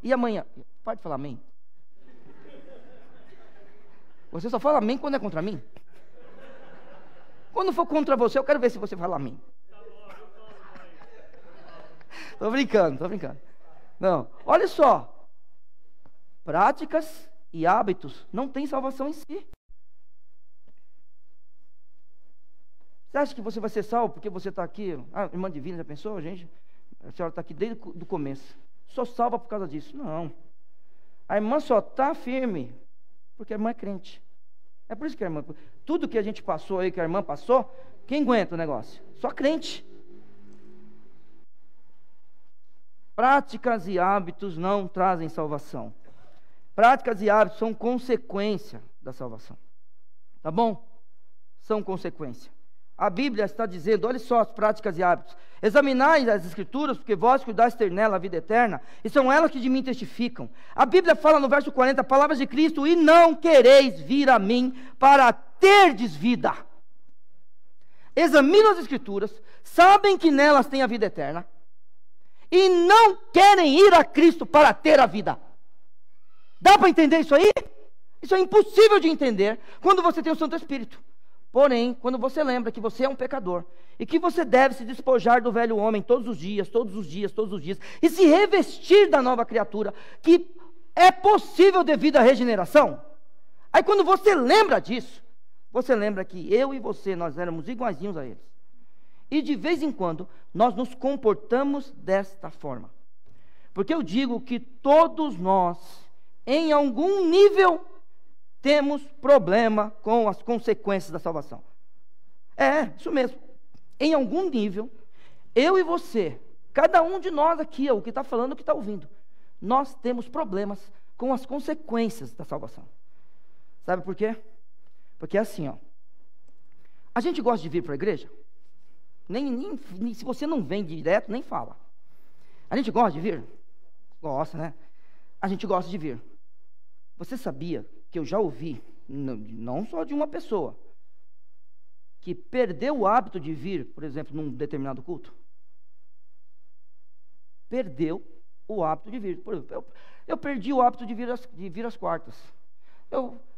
E amanhã? Pode falar amém. Você só fala amém quando é contra mim. Quando for contra você, eu quero ver se você fala amém. Tô brincando. Não, olha só. Práticas e hábitos não têm salvação em si. Você acha que você vai ser salvo porque você está aqui? Irmã Divina, já pensou, gente? A senhora está aqui desde o começo. Só salva por causa disso. Não. A irmã só está firme porque a irmã é crente. É por isso que a irmã... Tudo que a gente passou aí, que a irmã passou, quem aguenta o negócio? Só crente. Práticas e hábitos não trazem salvação. Práticas e hábitos são consequência da salvação. Tá bom? São consequência. A Bíblia está dizendo, olha só as práticas e hábitos. Examinai as Escrituras, porque vós cuidais ter nela a vida eterna, e são elas que de mim testificam. A Bíblia fala no verso 40, palavras de Cristo, e não quereis vir a mim para terdes vida. Examinam as Escrituras, sabem que nelas tem a vida eterna, e não querem ir a Cristo para ter a vida. Dá para entender isso aí? Isso é impossível de entender quando você tem o Santo Espírito. Porém, quando você lembra que você é um pecador e que você deve se despojar do velho homem todos os dias, e se revestir da nova criatura, que é possível devido à regeneração, aí quando você lembra disso, você lembra que eu e você, nós éramos iguaizinhos a eles. E de vez em quando, nós nos comportamos desta forma. Porque eu digo que todos nós, em algum nível, temos problema com as consequências da salvação. Isso mesmo. Em algum nível, eu e você, cada um de nós aqui, o que está falando, o que está ouvindo, nós temos problemas com as consequências da salvação. Sabe por quê? Porque é assim, a gente gosta de vir para a igreja? Nem se você não vem direto, nem fala. A gente gosta de vir? Gosta, né? A gente gosta de vir. Você sabia que eu já ouvi, não só de uma pessoa, que perdeu o hábito de vir, por exemplo, num determinado culto? Perdeu o hábito de vir. Por exemplo, eu perdi o hábito de vir às quartas.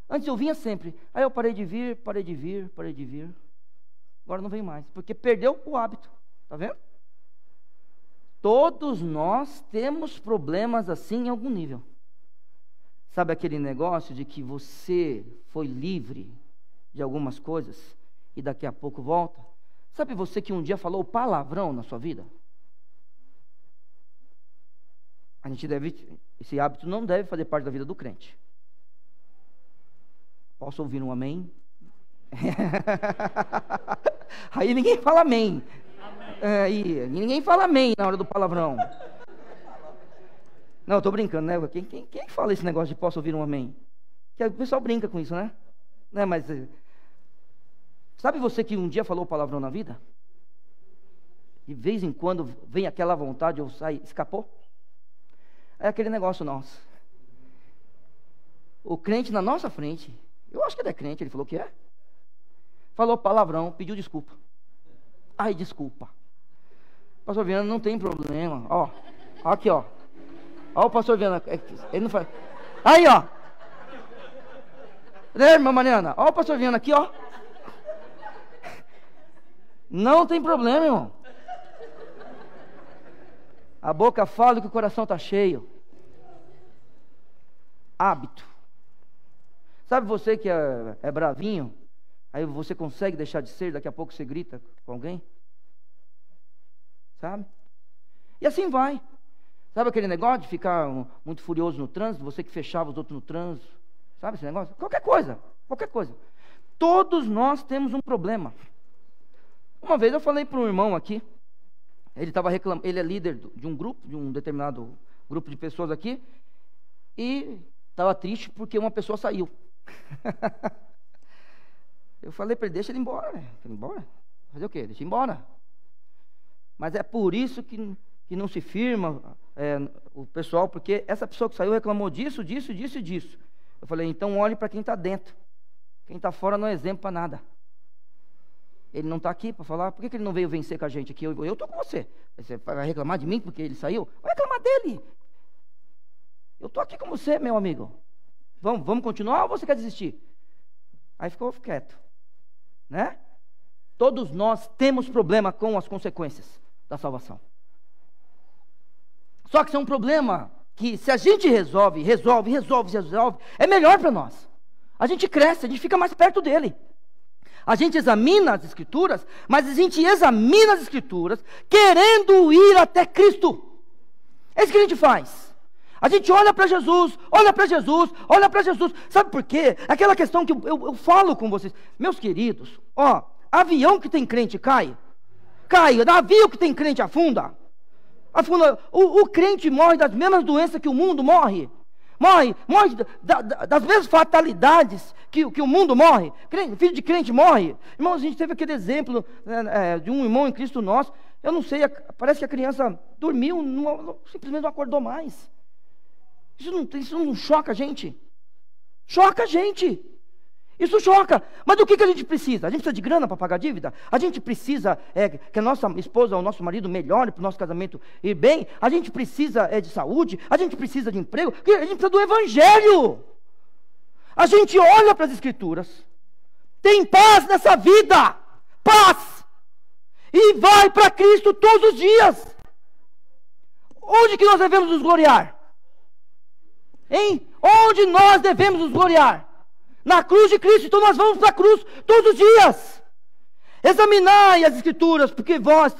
Antes eu vinha sempre, aí eu parei de vir. Agora não vem mais, porque perdeu o hábito. Está vendo? Todos nós temos problemas assim em algum nível. Sabe aquele negócio de que você foi livre de algumas coisas e daqui a pouco volta? Sabe você que um dia falou palavrão na sua vida? Esse hábito não deve fazer parte da vida do crente. Posso ouvir um amém? Aí ninguém fala amém. Aí ninguém fala amém na hora do palavrão. Não, eu tô brincando, né? Quem fala esse negócio de posso ouvir um amém? Que o pessoal brinca com isso, né? Mas sabe você que um dia falou palavrão na vida? De vez em quando vem aquela vontade, ou sai, escapou? É aquele negócio nosso. O crente na nossa frente, eu acho que ele é crente, ele falou que é. Falou palavrão, pediu desculpa. Ai, desculpa. Pastor Viana, não tem problema. Ó, aqui, ó. Ó o pastor Viana, ele não faz. Aí, ó. Né, irmã Mariana? Ó o pastor Viana aqui, ó. Não tem problema, irmão. A boca fala que o coração está cheio. Hábito. Sabe você que é bravinho? Aí você consegue deixar de ser, daqui a pouco você grita com alguém? Sabe? E assim vai. Sabe aquele negócio de ficar muito furioso no trânsito? Você que fechava os outros no trânsito. Sabe esse negócio? Qualquer coisa. Todos nós temos um problema. Uma vez eu falei para um irmão aqui. Ele estava reclamando, ele é líder de um grupo, de um determinado grupo de pessoas aqui, e estava triste porque uma pessoa saiu. Eu falei para ele, deixa ele embora, né? Ele embora? Fazer o quê? Deixa ele embora. Mas é por isso que não se firma o pessoal, porque essa pessoa que saiu reclamou disso. Eu falei, então olhe para quem está dentro. Quem está fora não é exemplo para nada. Ele não está aqui para falar. Por que ele não veio vencer com a gente aqui? Eu estou com você. Você vai reclamar de mim porque ele saiu? Vai reclamar dele. Eu estou aqui com você, meu amigo. Vamos continuar ou você quer desistir? Aí ficou quieto, né? Todos nós temos problema com as consequências da salvação. Só que isso é um problema que, se a gente resolve, é melhor para nós. A gente cresce, a gente fica mais perto dele. A gente examina as Escrituras, mas a gente examina as Escrituras querendo ir até Cristo. É isso que a gente faz. A gente olha para Jesus. Sabe por quê? Aquela questão que eu falo com vocês. Meus queridos, avião que tem crente cai. Navio que tem crente afunda. O crente morre das mesmas doenças que o mundo morre. Morre das mesmas fatalidades que o mundo morre. Filho de crente morre. Irmãos, a gente teve aquele exemplo de um irmão em Cristo nosso. Eu não sei, parece que a criança dormiu, simplesmente não acordou mais. Isso não choca a gente? Choca a gente. Isso choca. Mas do que a gente precisa? A gente precisa de grana para pagar a dívida? A gente precisa que a nossa esposa ou o nosso marido melhore para o nosso casamento ir bem? A gente precisa de saúde? A gente precisa de emprego? A gente precisa do Evangelho. A gente olha para as Escrituras. Tem paz nessa vida. Paz. E vai para Cristo todos os dias. Onde que nós devemos nos gloriar? Hein? Onde nós devemos nos gloriar? Na cruz de Cristo. Então nós vamos para a cruz todos os dias. Examinai as Escrituras, porque vós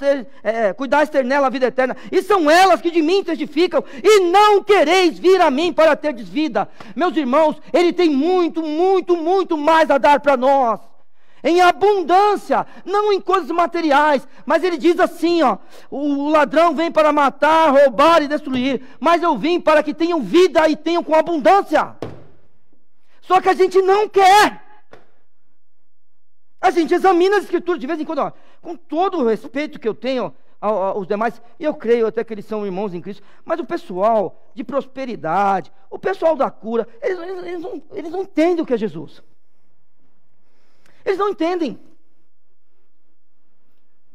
cuidais ter nela a vida eterna, e são elas que de mim testificam, e não quereis vir a mim para terdes vida. Meus irmãos, Ele tem muito, muito, muito mais a dar para nós, em abundância, não em coisas materiais, mas Ele diz assim, o ladrão vem para matar, roubar e destruir, mas eu vim para que tenham vida e tenham com abundância. Só que a gente não quer. A gente examina as Escrituras de vez em quando, com todo o respeito que eu tenho aos demais, eu creio até que eles são irmãos em Cristo, mas o pessoal de prosperidade, o pessoal da cura, eles não entendem o que é Jesus. Eles não entendem.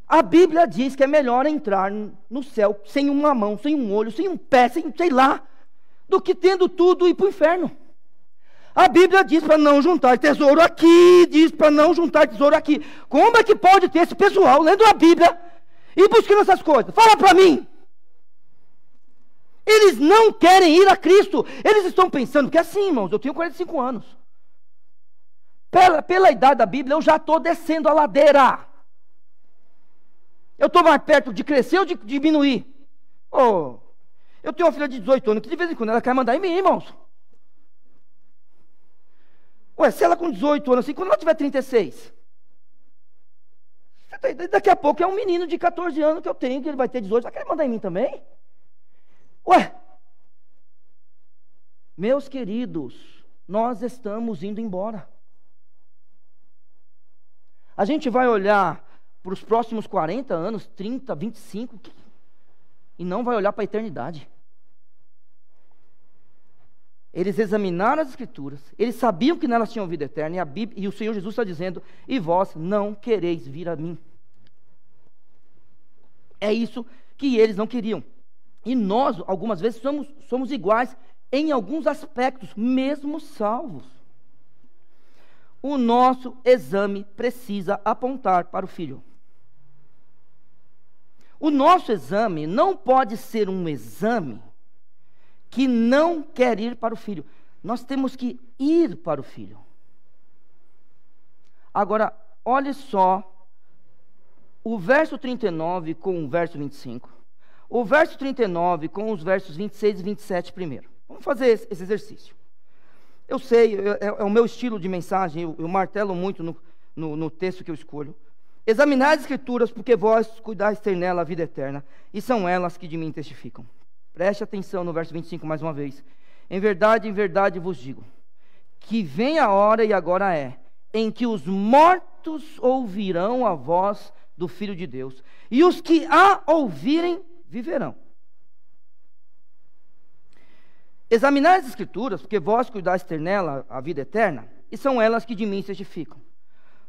A Bíblia diz que é melhor entrar no céu sem uma mão, sem um olho, sem um pé, sem sei lá, do que tendo tudo e ir para o inferno. A Bíblia diz para não juntar tesouro aqui, diz para não juntar tesouro aqui. Como é que pode ter esse pessoal lendo a Bíblia e buscando essas coisas? Fala para mim. Eles não querem ir a Cristo. Eles estão pensando que é assim, irmãos, eu tenho 45 anos. Pela idade da Bíblia, eu já estou descendo a ladeira. Eu estou mais perto de crescer ou de diminuir? Oh, eu tenho uma filha de 18 anos que de vez em quando ela quer mandar em mim, irmãos. Ué, se ela com 18 anos, assim, quando ela tiver 36, daqui a pouco é um menino de 14 anos que eu tenho, que ele vai ter 18, ela quer mandar em mim também? Ué, meus queridos, nós estamos indo embora. A gente vai olhar para os próximos 40 anos, 30, 25, e não vai olhar para a eternidade. Eles examinaram as Escrituras, eles sabiam que nelas tinham vida eterna, e o Senhor Jesus está dizendo: e vós não quereis vir a mim. É isso que eles não queriam. E nós, algumas vezes, somos iguais em alguns aspectos, mesmo salvos. O nosso exame precisa apontar para o Filho. O nosso exame não pode ser um exame que não quer ir para o Filho. Nós temos que ir para o Filho. Agora, olhe só o verso 39 com o verso 25. O verso 39 com os versos 26 e 27 primeiro. Vamos fazer esse exercício. Eu sei, é o meu estilo de mensagem, eu martelo muito no texto que eu escolho. Examinai as Escrituras, porque vós cuidais ter nela a vida eterna, e são elas que de mim testificam. Preste atenção no verso 25 mais uma vez. Em verdade vos digo, que vem a hora, e agora é, em que os mortos ouvirão a voz do Filho de Deus, e os que a ouvirem viverão. Examinai as Escrituras, porque vós cuidais ter nela a vida eterna, e são elas que de mim testificam.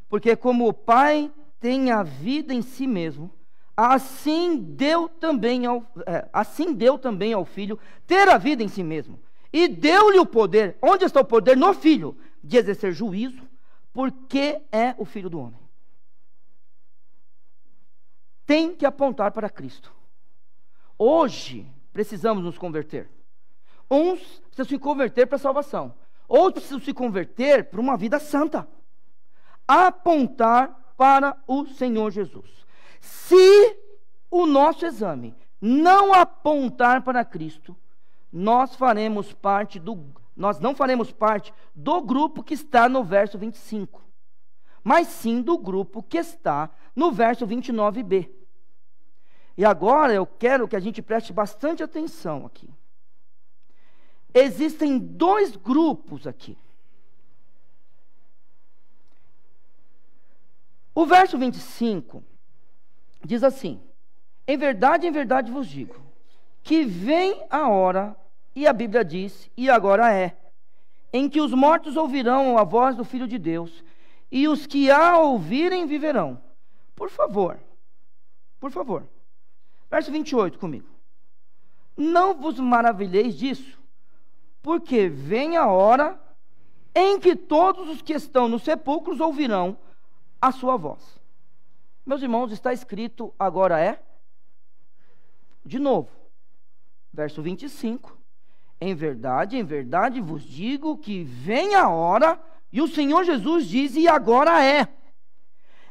Porque como o Pai tem a vida em si mesmo, assim deu também ao Filho ter a vida em si mesmo. E deu-lhe o poder, onde está o poder? No Filho, de exercer juízo, porque é o Filho do homem. Tem que apontar para Cristo. Hoje, precisamos nos converter. Uns precisam se converter para a salvação. Outros precisam se converter para uma vida santa. Apontar para o Senhor Jesus. Se o nosso exame não apontar para Cristo, nós não faremos parte do grupo que está no verso 25, mas sim do grupo que está no verso 29b. E agora eu quero que a gente preste bastante atenção aqui. Existem dois grupos aqui. O verso 25 diz assim: em verdade vos digo, que vem a hora, e a Bíblia diz, e agora é, em que os mortos ouvirão a voz do Filho de Deus, e os que a ouvirem viverão. Por favor, verso 28 comigo. Não vos maravilheis disso, porque vem a hora em que todos os que estão nos sepulcros ouvirão a sua voz. Meus irmãos, está escrito agora é? De novo, verso 25. Em verdade vos digo que vem a hora, e o Senhor Jesus diz, e agora é,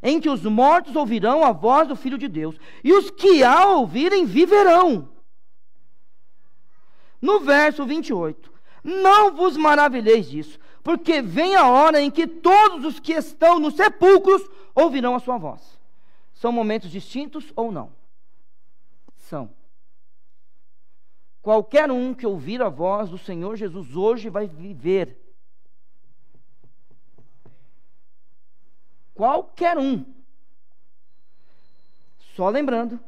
em que os mortos ouvirão a voz do Filho de Deus, e os que a ouvirem viverão. No verso 28, não vos maravilheis disso, porque vem a hora em que todos os que estão nos sepulcros ouvirão a sua voz. São momentos distintos ou não? São. Qualquer um que ouvir a voz do Senhor Jesus hoje vai viver. Qualquer um. Só lembrando,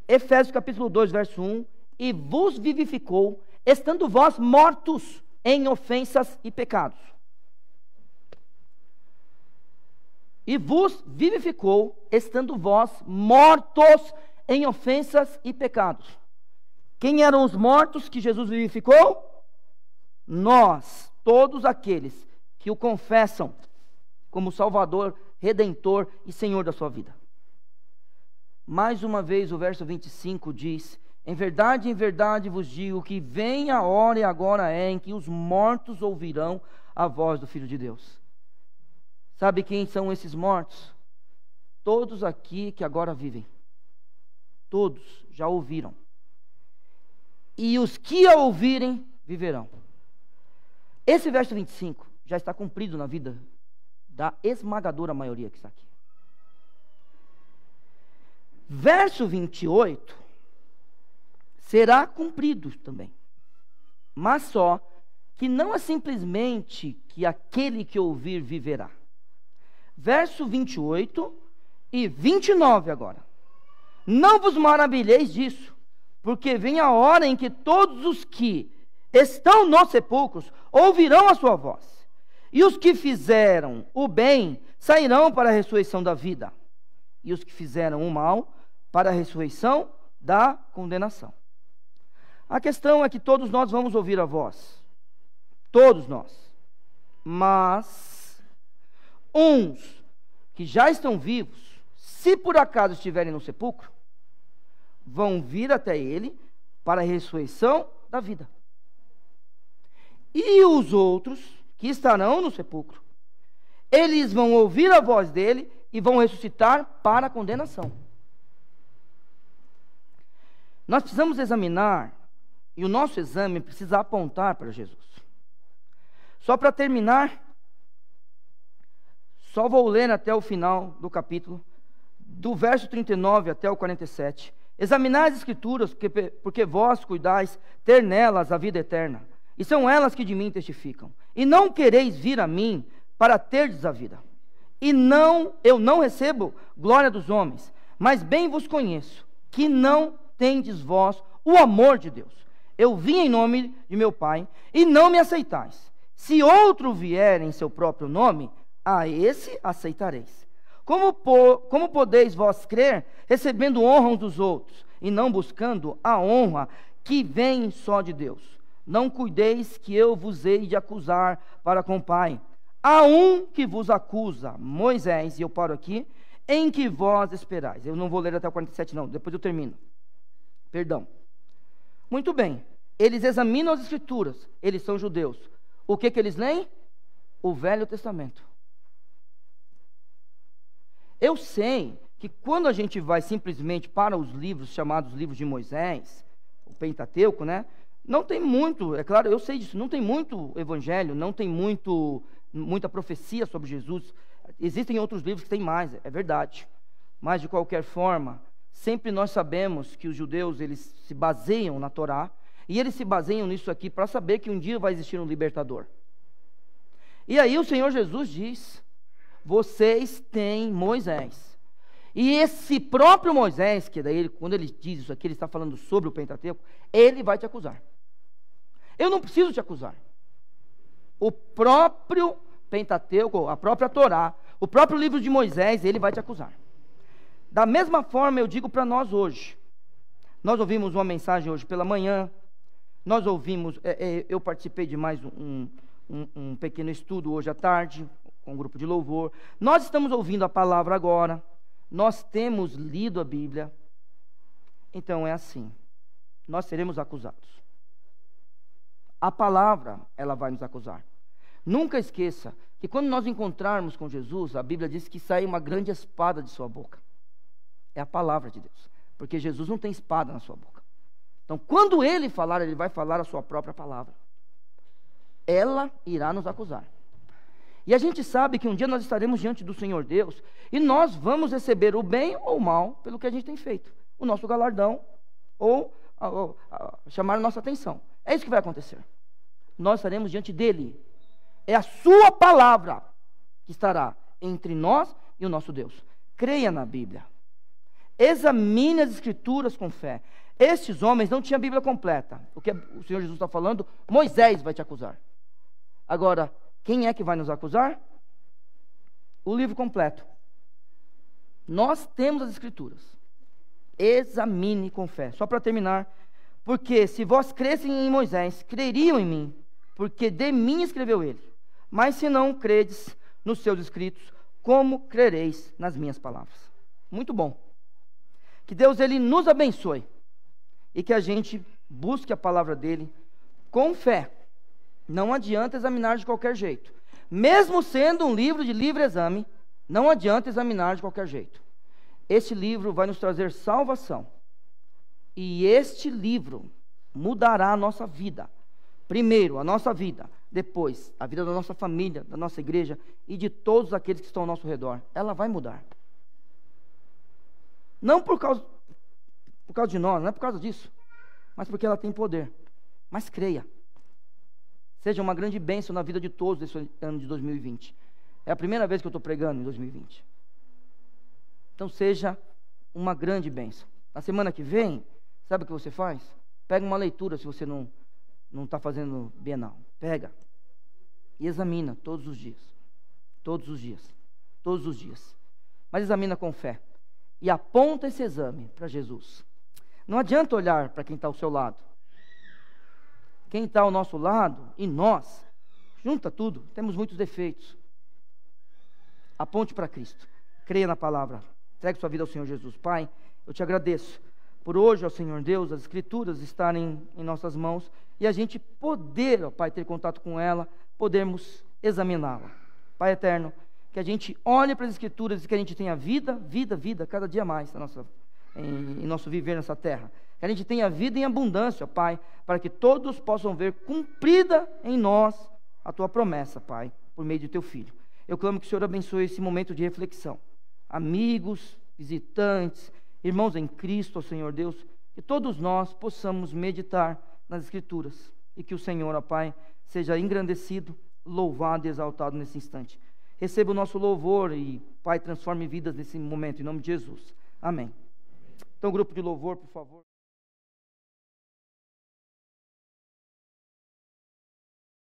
Efésios capítulo 2, verso 1, e vos vivificou, estando vós mortos em ofensas e pecados. E vos vivificou, estando vós mortos em ofensas e pecados. Quem eram os mortos que Jesus vivificou? Nós, todos aqueles que o confessam como Salvador, Redentor e Senhor da sua vida. Mais uma vez o verso 25 diz: Em verdade vos digo que vem a hora e agora é em que os mortos ouvirão a voz do Filho de Deus. Sabe quem são esses mortos? Todos aqui que agora vivem. Todos já ouviram. E os que a ouvirem, viverão. Esse verso 25 já está cumprido na vida da esmagadora maioria que está aqui. Verso 28 será cumprido também, mas só que não é simplesmente que aquele que ouvir viverá. Verso 28 e 29 agora. Não vos maravilheis disso, porque vem a hora em que todos os que estão nos sepulcros ouvirão a sua voz, e os que fizeram o bem sairão para a ressurreição da vida, e os que fizeram o mal para a ressurreição da condenação. A questão é que todos nós vamos ouvir a voz, todos nós, mas uns que já estão vivos, se por acaso estiverem no sepulcro, vão vir até ele para a ressurreição da vida. E os outros que estarão no sepulcro, eles vão ouvir a voz dele e vão ressuscitar para a condenação. Nós precisamos examinar, e o nosso exame precisa apontar para Jesus. Só para terminar, só vou ler até o final do capítulo, do verso 39 até o 47. Examinai as Escrituras, porque vós cuidais ter nelas a vida eterna, e são elas que de mim testificam. E não quereis vir a mim para terdes a vida. Eu não recebo glória dos homens, mas bem vos conheço, que não tendes vós o amor de Deus. Eu vim em nome de meu Pai, e não me aceitais. Se outro vier em seu próprio nome, a esse aceitareis. Como podeis vós crer, recebendo honra uns dos outros, e não buscando a honra que vem só de Deus? Não cuideis que eu vos hei de acusar para com o Pai. Há um que vos acusa, Moisés, e eu paro aqui, em que vós esperais. Eu não vou ler até o 47 não, depois eu termino. Perdão. Muito bem, eles examinam as Escrituras, eles são judeus. O que eles leem? O Velho Testamento. Eu sei que quando a gente vai simplesmente para os livros chamados livros de Moisés, o Pentateuco, né? Não tem muito, é claro, eu sei disso, não tem muito evangelho, não tem muita profecia sobre Jesus. Existem outros livros que tem mais, é verdade. Mas de qualquer forma, sempre nós sabemos que os judeus, eles se baseiam na Torá, e eles se baseiam nisso aqui para saber que um dia vai existir um libertador. E aí o Senhor Jesus diz: vocês têm Moisés. E esse próprio Moisés, que daí quando ele diz isso aqui, ele está falando sobre o Pentateuco, ele vai te acusar. Eu não preciso te acusar. O próprio Pentateuco, a própria Torá, o próprio livro de Moisés, ele vai te acusar. Da mesma forma eu digo para nós hoje. Nós ouvimos uma mensagem hoje pela manhã, nós ouvimos, eu participei de mais um pequeno estudo hoje à tarde, com um grupo de louvor. Nós estamos ouvindo a palavra agora, nós temos lido a Bíblia. Então é assim, nós seremos acusados. A palavra, ela vai nos acusar. Nunca esqueça que quando nós encontrarmos com Jesus, a Bíblia diz que sai uma grande espada de sua boca. É a palavra de Deus, porque Jesus não tem espada na sua boca. Então quando ele falar, ele vai falar a sua própria palavra. Ela irá nos acusar. E a gente sabe que um dia nós estaremos diante do Senhor Deus, e nós vamos receber o bem ou o mal pelo que a gente tem feito. O nosso galardão, ou chamar a nossa atenção. É isso que vai acontecer. Nós estaremos diante dele. É a sua palavra que estará entre nós e o nosso Deus. Creia na Bíblia. Examine as Escrituras com fé. Estes homens não tinham a Bíblia completa. O que o Senhor Jesus está falando, Moisés vai te acusar. Agora, quem é que vai nos acusar? O livro completo. Nós temos as Escrituras. Examine com fé. Só para terminar, porque se vós cressem em Moisés, creriam em mim, porque de mim escreveu ele. Mas se não credes nos seus escritos, como crereis nas minhas palavras? Muito bom. Que Deus, ele nos abençoe. e que a gente busque a palavra dele com fé. Não adianta examinar de qualquer jeito. Mesmo sendo um livro de livre exame, não adianta examinar de qualquer jeito. Este livro vai nos trazer salvação. E este livro mudará a nossa vida. Primeiro, a nossa vida. Depois, a vida da nossa família, da nossa igreja e de todos aqueles que estão ao nosso redor. Ela vai mudar. Não por causa de nós, não é por causa disso, mas porque ela tem poder. Mas creia. Seja uma grande bênção na vida de todos esse ano de 2020. É a primeira vez que eu estou pregando em 2020. Então seja uma grande bênção. Na semana que vem, sabe o que você faz? Pega uma leitura se você não está fazendo Bienal. Pega e examina todos os dias. Todos os dias. Todos os dias. Mas examina com fé. E aponta esse exame para Jesus. Não adianta olhar para quem está ao seu lado. Quem está ao nosso lado e nós, junta tudo, temos muitos defeitos. Aponte para Cristo. Creia na palavra. Entregue sua vida ao Senhor Jesus. Pai, eu te agradeço por hoje, ó Senhor Deus, as Escrituras estarem em nossas mãos e a gente poder, ó Pai, ter contato com ela, podermos examiná-la. Pai eterno, que a gente olhe para as Escrituras e que a gente tenha vida, cada dia mais em nosso viver nessa terra. Que a gente tenha vida em abundância, ó Pai, para que todos possam ver cumprida em nós a Tua promessa, Pai, por meio de Teu Filho. Eu clamo que o Senhor abençoe esse momento de reflexão. Amigos, visitantes, irmãos em Cristo, ó Senhor Deus, que todos nós possamos meditar nas Escrituras e que o Senhor, ó Pai, seja engrandecido, louvado e exaltado nesse instante. Receba o nosso louvor e, Pai, transforme vidas nesse momento, em nome de Jesus. Amém. Então, grupo de louvor, por favor.